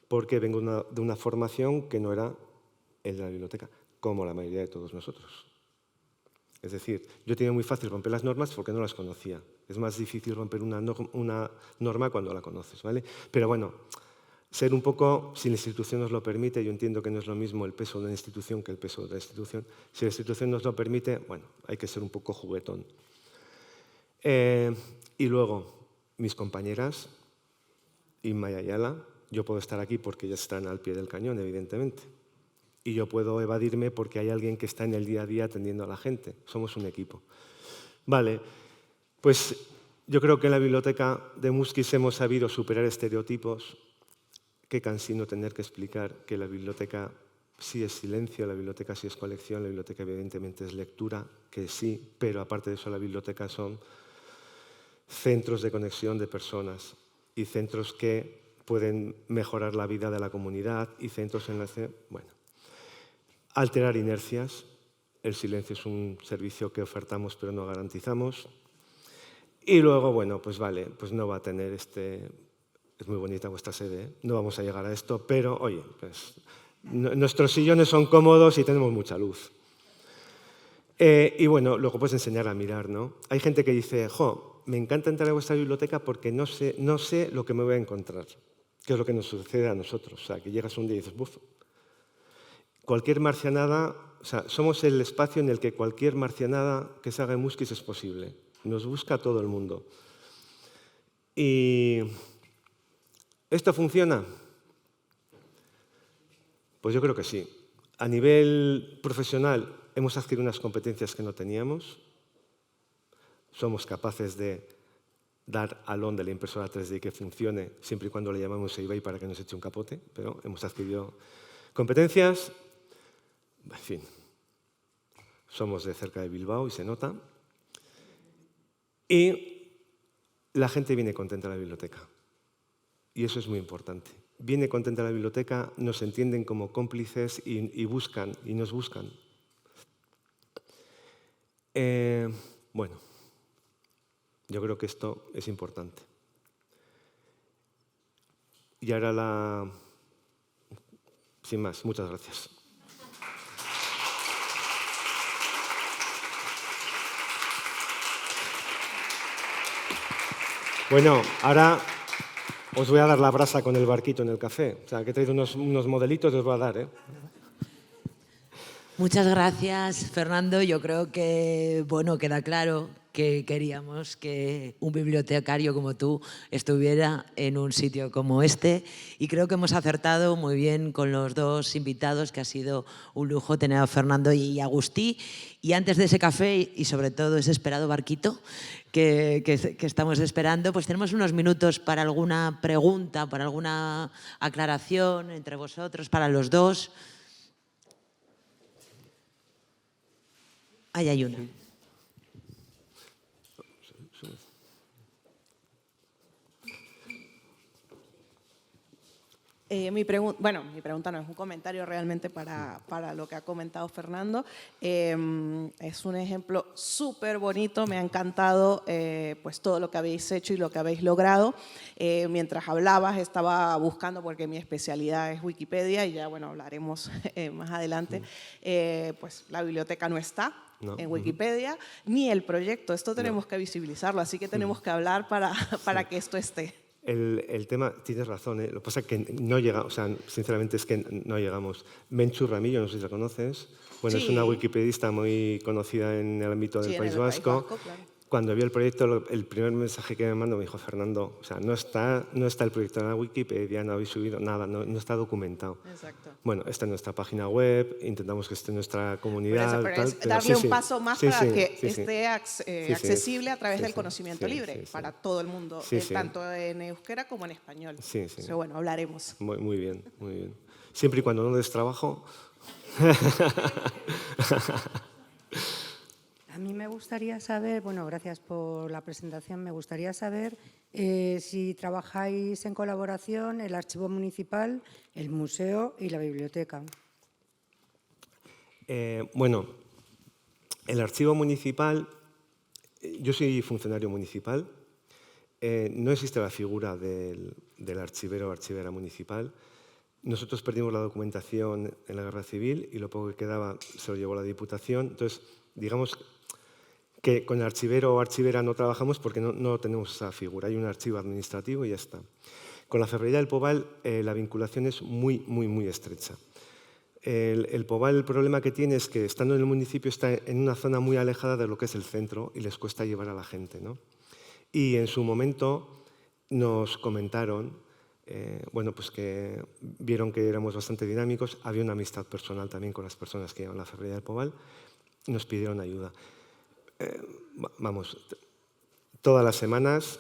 porque vengo de una formación que no era el de la biblioteca, como la mayoría de todos nosotros. Es decir, yo tenía muy fácil romper las normas porque no las conocía. Es más difícil romper una norma cuando la conoces, ¿vale? Pero bueno, ser un poco, si la institución nos lo permite, yo entiendo que no es lo mismo el peso de una institución que el peso de otra institución. Si la institución nos lo permite, bueno, hay que ser un poco juguetón. Y luego, mis compañeras, Inma y Ayala, yo puedo estar aquí porque ellas están al pie del cañón, evidentemente. Y yo puedo evadirme porque hay alguien que está en el día a día atendiendo a la gente. Somos un equipo. Vale, pues yo creo que en la biblioteca de Muskis hemos sabido superar estereotipos. Qué cansino tener que explicar que la biblioteca sí es silencio, la biblioteca sí es colección, la biblioteca evidentemente es lectura, que sí, pero aparte de eso la biblioteca son centros de conexión de personas y centros que pueden mejorar la vida de la comunidad y centros en los que, bueno, alterar inercias. El silencio es un servicio que ofertamos pero no garantizamos. Y luego, bueno, pues vale, pues no va a tener Es muy bonita vuestra sede, ¿eh? No vamos a llegar a esto, pero, oye, pues, nuestros sillones son cómodos y tenemos mucha luz. Y bueno, luego puedes enseñar a mirar, ¿no? Hay gente que dice, me encanta entrar a vuestra biblioteca porque no sé lo que me voy a encontrar, que es lo que nos sucede a nosotros. O sea, que llegas un día y dices, buf, cualquier marcianada, o sea, somos el espacio en el que cualquier marcianada que se haga en Muskis es posible. Nos busca todo el mundo. Y... ¿esto funciona? Pues yo creo que sí. A nivel profesional hemos adquirido unas competencias que no teníamos. Somos capaces de dar al on de la impresora 3D que funcione siempre y cuando le llamamos a eBay para que nos eche un capote, pero hemos adquirido competencias. En fin, somos de cerca de Bilbao y se nota. Y la gente viene contenta a la biblioteca. Y eso es muy importante. Viene contenta la biblioteca, nos entienden como cómplices y nos buscan. Bueno, yo creo que esto es importante. Y ahora sin más, muchas gracias. Bueno, ahora os voy a dar la brasa con el barquito en el café. O sea, que he traído unos modelitos, os voy a dar, ¿eh? Muchas gracias, Fernando. Yo creo que, bueno, queda claro que queríamos que un bibliotecario como tú estuviera en un sitio como este, y creo que hemos acertado muy bien con los dos invitados, que ha sido un lujo tener a Fernando y Agustí. Y antes de ese café y sobre todo ese esperado barquito que estamos esperando, pues tenemos unos minutos para alguna pregunta, para alguna aclaración entre vosotros, para los dos. Ahí hay una. Mi pregunta no es un comentario realmente para lo que ha comentado Fernando. Es un ejemplo súper bonito, me ha encantado pues todo lo que habéis hecho y lo que habéis logrado. Mientras hablabas estaba buscando, porque mi especialidad es Wikipedia y ya bueno, hablaremos más adelante, pues la biblioteca no está en Wikipedia, ni el proyecto. Esto tenemos que visibilizarlo, así que tenemos que hablar para que esto esté. El tema, tienes razón, ¿eh? Lo que pasa es que no llega, o sea, sinceramente es que no llegamos. Menchu Ramillo, no sé si la conoces. Bueno, sí. Es una wikipedista muy conocida en el ámbito del País Vasco. Claro. Cuando vio el proyecto, el primer mensaje que me mandó me dijo: Fernando, o sea, no está el proyecto en la Wikipedia, no habéis subido nada, no está documentado. Exacto. Bueno, está en nuestra página web, intentamos que esté en nuestra comunidad. Pero es darle un paso más para que esté accesible a través del conocimiento libre para todo el mundo, tanto en euskera como en español. Pero bueno, hablaremos. Muy bien, muy bien. Siempre y cuando no des trabajo. A mí me gustaría saber, bueno, gracias por la presentación, me gustaría saber si trabajáis en colaboración el Archivo Municipal, el Museo y la Biblioteca. Bueno, el Archivo Municipal, yo soy funcionario municipal, no existe la figura del archivero o archivera municipal. Nosotros perdimos la documentación en la Guerra Civil y lo poco que quedaba se lo llevó la Diputación. Entonces, digamos que con el archivero o archivera no trabajamos porque no tenemos esa figura. Hay un archivo administrativo y ya está. Con la Ferrería del Poval la vinculación es muy, muy, muy estrecha. El Poval, el problema que tiene es que estando en el municipio está en una zona muy alejada de lo que es el centro y les cuesta llevar a la gente, ¿no? Y en su momento nos comentaron, bueno, pues que vieron que éramos bastante dinámicos, había una amistad personal también con las personas que llevan la Ferrería del Poval y nos pidieron ayuda. Vamos, todas las semanas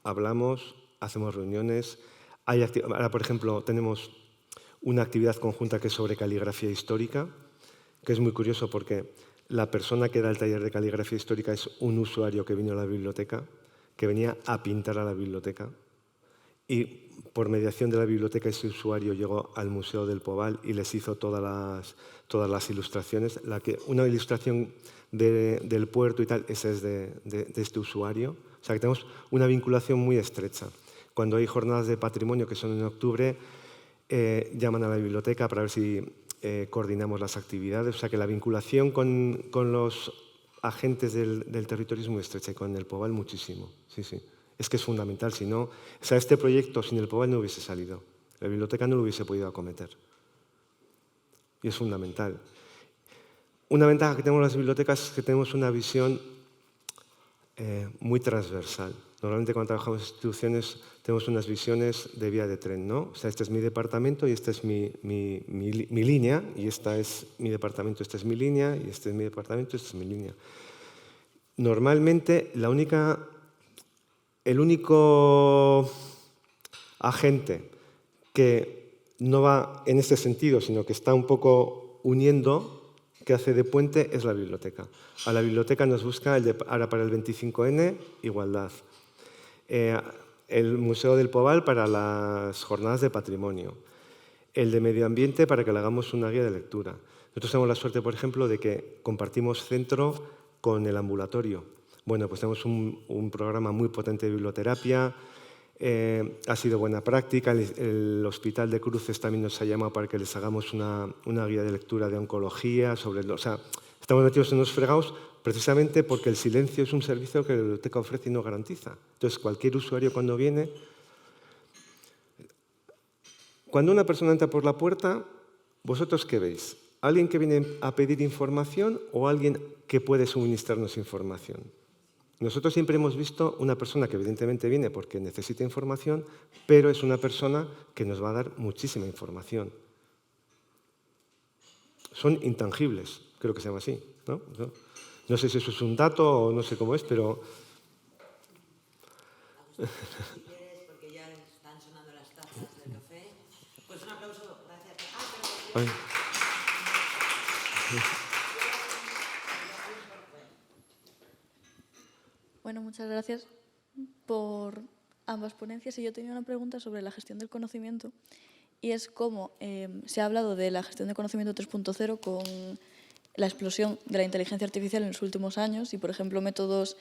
hablamos, hacemos reuniones. Ahora, por ejemplo, tenemos una actividad conjunta que es sobre caligrafía histórica, que es muy curioso porque la persona que da el taller de caligrafía histórica es un usuario que vino a la biblioteca, que venía a pintar a la biblioteca, y por mediación de la biblioteca ese usuario llegó al Museo del Poval y les hizo todas las ilustraciones. Una ilustración del puerto y tal, esa es de este usuario. O sea que tenemos una vinculación muy estrecha. Cuando hay jornadas de patrimonio, que son en octubre, llaman a la biblioteca para ver si coordinamos las actividades. O sea que la vinculación con los agentes del territorio es muy estrecha y con el Poval muchísimo. Sí, sí. Es que es fundamental. Si no, o sea, este proyecto sin el Poval no hubiese salido. La biblioteca no lo hubiese podido acometer. Y es fundamental. Una ventaja que tenemos las bibliotecas es que tenemos una visión muy transversal. Normalmente cuando trabajamos en instituciones tenemos unas visiones de vía de tren, ¿no? O sea, este es mi departamento y esta es mi línea, y esta es mi departamento, esta es mi línea, y este es mi departamento, esta es mi línea. Normalmente el único agente que no va en este sentido, sino que está un poco uniendo, que hace de puente, es la biblioteca. A la biblioteca nos busca ahora para el 25N, igualdad. El Museo del Poval para las jornadas de patrimonio. El de medio ambiente para que le hagamos una guía de lectura. Nosotros tenemos la suerte, por ejemplo, de que compartimos centro con el ambulatorio. Bueno, pues tenemos un programa muy potente de biblioterapia, ha sido buena práctica, el Hospital de Cruces también nos ha llamado para que les hagamos una guía de lectura de oncología, o sea, estamos metidos en unos fregados precisamente porque el silencio es un servicio que la biblioteca ofrece y no garantiza. Entonces, cualquier usuario cuando viene... Cuando una persona entra por la puerta, ¿vosotros qué veis? ¿Alguien que viene a pedir información o alguien que puede suministrarnos información? Nosotros siempre hemos visto una persona que evidentemente viene porque necesita información, pero es una persona que nos va a dar muchísima información. Son intangibles, creo que se llama así, ¿no? No sé si eso es un dato o no sé cómo es, pero... Porque ya están sonando las tazas del café. Pues un aplauso, gracias. Ay. Bueno, muchas gracias por ambas ponencias. Y yo tenía una pregunta sobre la gestión del conocimiento. Y es cómo se ha hablado de la gestión del conocimiento 3.0 con la explosión de la inteligencia artificial en los últimos años y, por ejemplo, métodos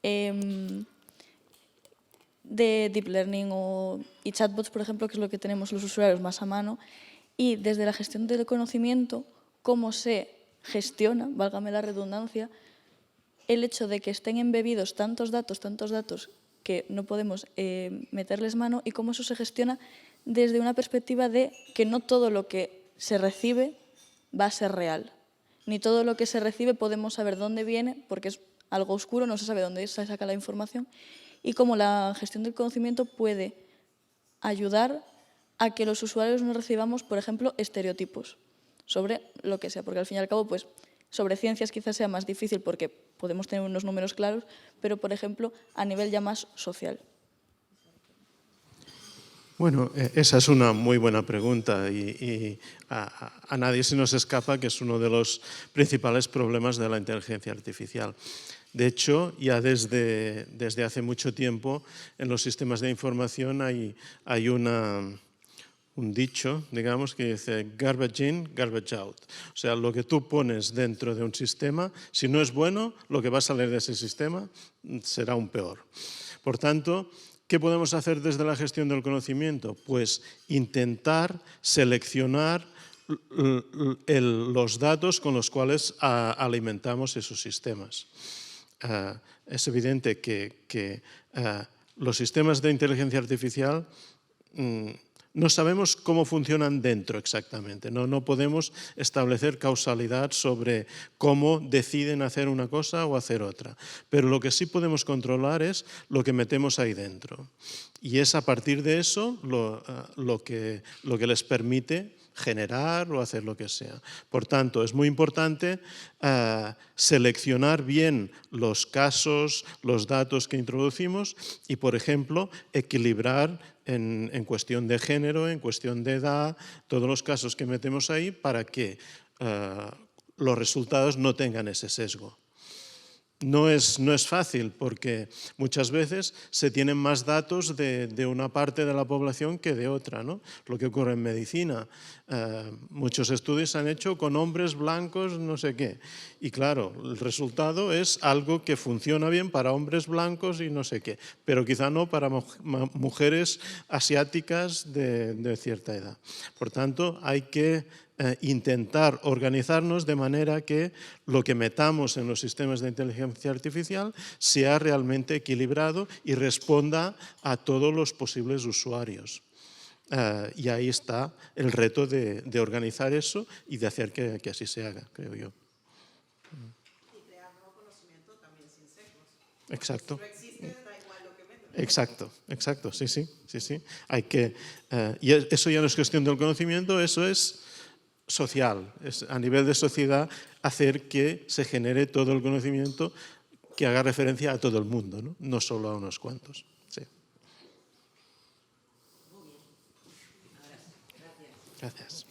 de deep learning y chatbots, por ejemplo, que es lo que tenemos los usuarios más a mano. Y desde la gestión del conocimiento, cómo se gestiona, válgame la redundancia, el hecho de que estén embebidos tantos datos que no podemos meterles mano y cómo eso se gestiona desde una perspectiva de que no todo lo que se recibe va a ser real. Ni todo lo que se recibe podemos saber dónde viene, porque es algo oscuro, no se sabe dónde se saca la información, y cómo la gestión del conocimiento puede ayudar a que los usuarios no recibamos, por ejemplo, estereotipos sobre lo que sea, porque al fin y al cabo, pues, sobre ciencias quizás sea más difícil porque podemos tener unos números claros, pero, por ejemplo, a nivel ya más social. Bueno, esa es una muy buena pregunta y a nadie se nos escapa que es uno de los principales problemas de la inteligencia artificial. De hecho, ya desde hace mucho tiempo en los sistemas de información hay un dicho, digamos, que dice garbage in, garbage out. O sea, lo que tú pones dentro de un sistema, si no es bueno, lo que va a salir de ese sistema será aún peor. Por tanto, ¿qué podemos hacer desde la gestión del conocimiento? Pues intentar seleccionar los datos con los cuales alimentamos esos sistemas. Es evidente que los sistemas de inteligencia artificial no sabemos cómo funcionan dentro exactamente, no podemos establecer causalidad sobre cómo deciden hacer una cosa o hacer otra, pero lo que sí podemos controlar es lo que metemos ahí dentro. Y es a partir de eso lo que les permite generar o hacer lo que sea. Por tanto, es muy importante seleccionar bien los casos, los datos que introducimos y, por ejemplo, equilibrar en cuestión de género, en cuestión de edad, todos los casos que metemos ahí para que los resultados no tengan ese sesgo. No es fácil porque muchas veces se tienen más datos de una parte de la población que de otra, ¿no? Lo que ocurre en medicina. Muchos estudios se han hecho con hombres blancos, no sé qué. Y claro, el resultado es algo que funciona bien para hombres blancos y no sé qué, pero quizá no para mujeres asiáticas de cierta edad. Por tanto, hay que intentar organizarnos de manera que lo que metamos en los sistemas de inteligencia artificial sea realmente equilibrado y responda a todos los posibles usuarios. Y ahí está el reto de organizar eso y de hacer que así se haga, creo yo. Y crear nuevo conocimiento también sin sesgos. Exacto. Si no existe, da igual lo que metas. Exacto, sí. Hay que, y eso ya no es cuestión del conocimiento, eso es social, es a nivel de sociedad hacer que se genere todo el conocimiento que haga referencia a todo el mundo, no solo a unos cuantos. Sí. Gracias.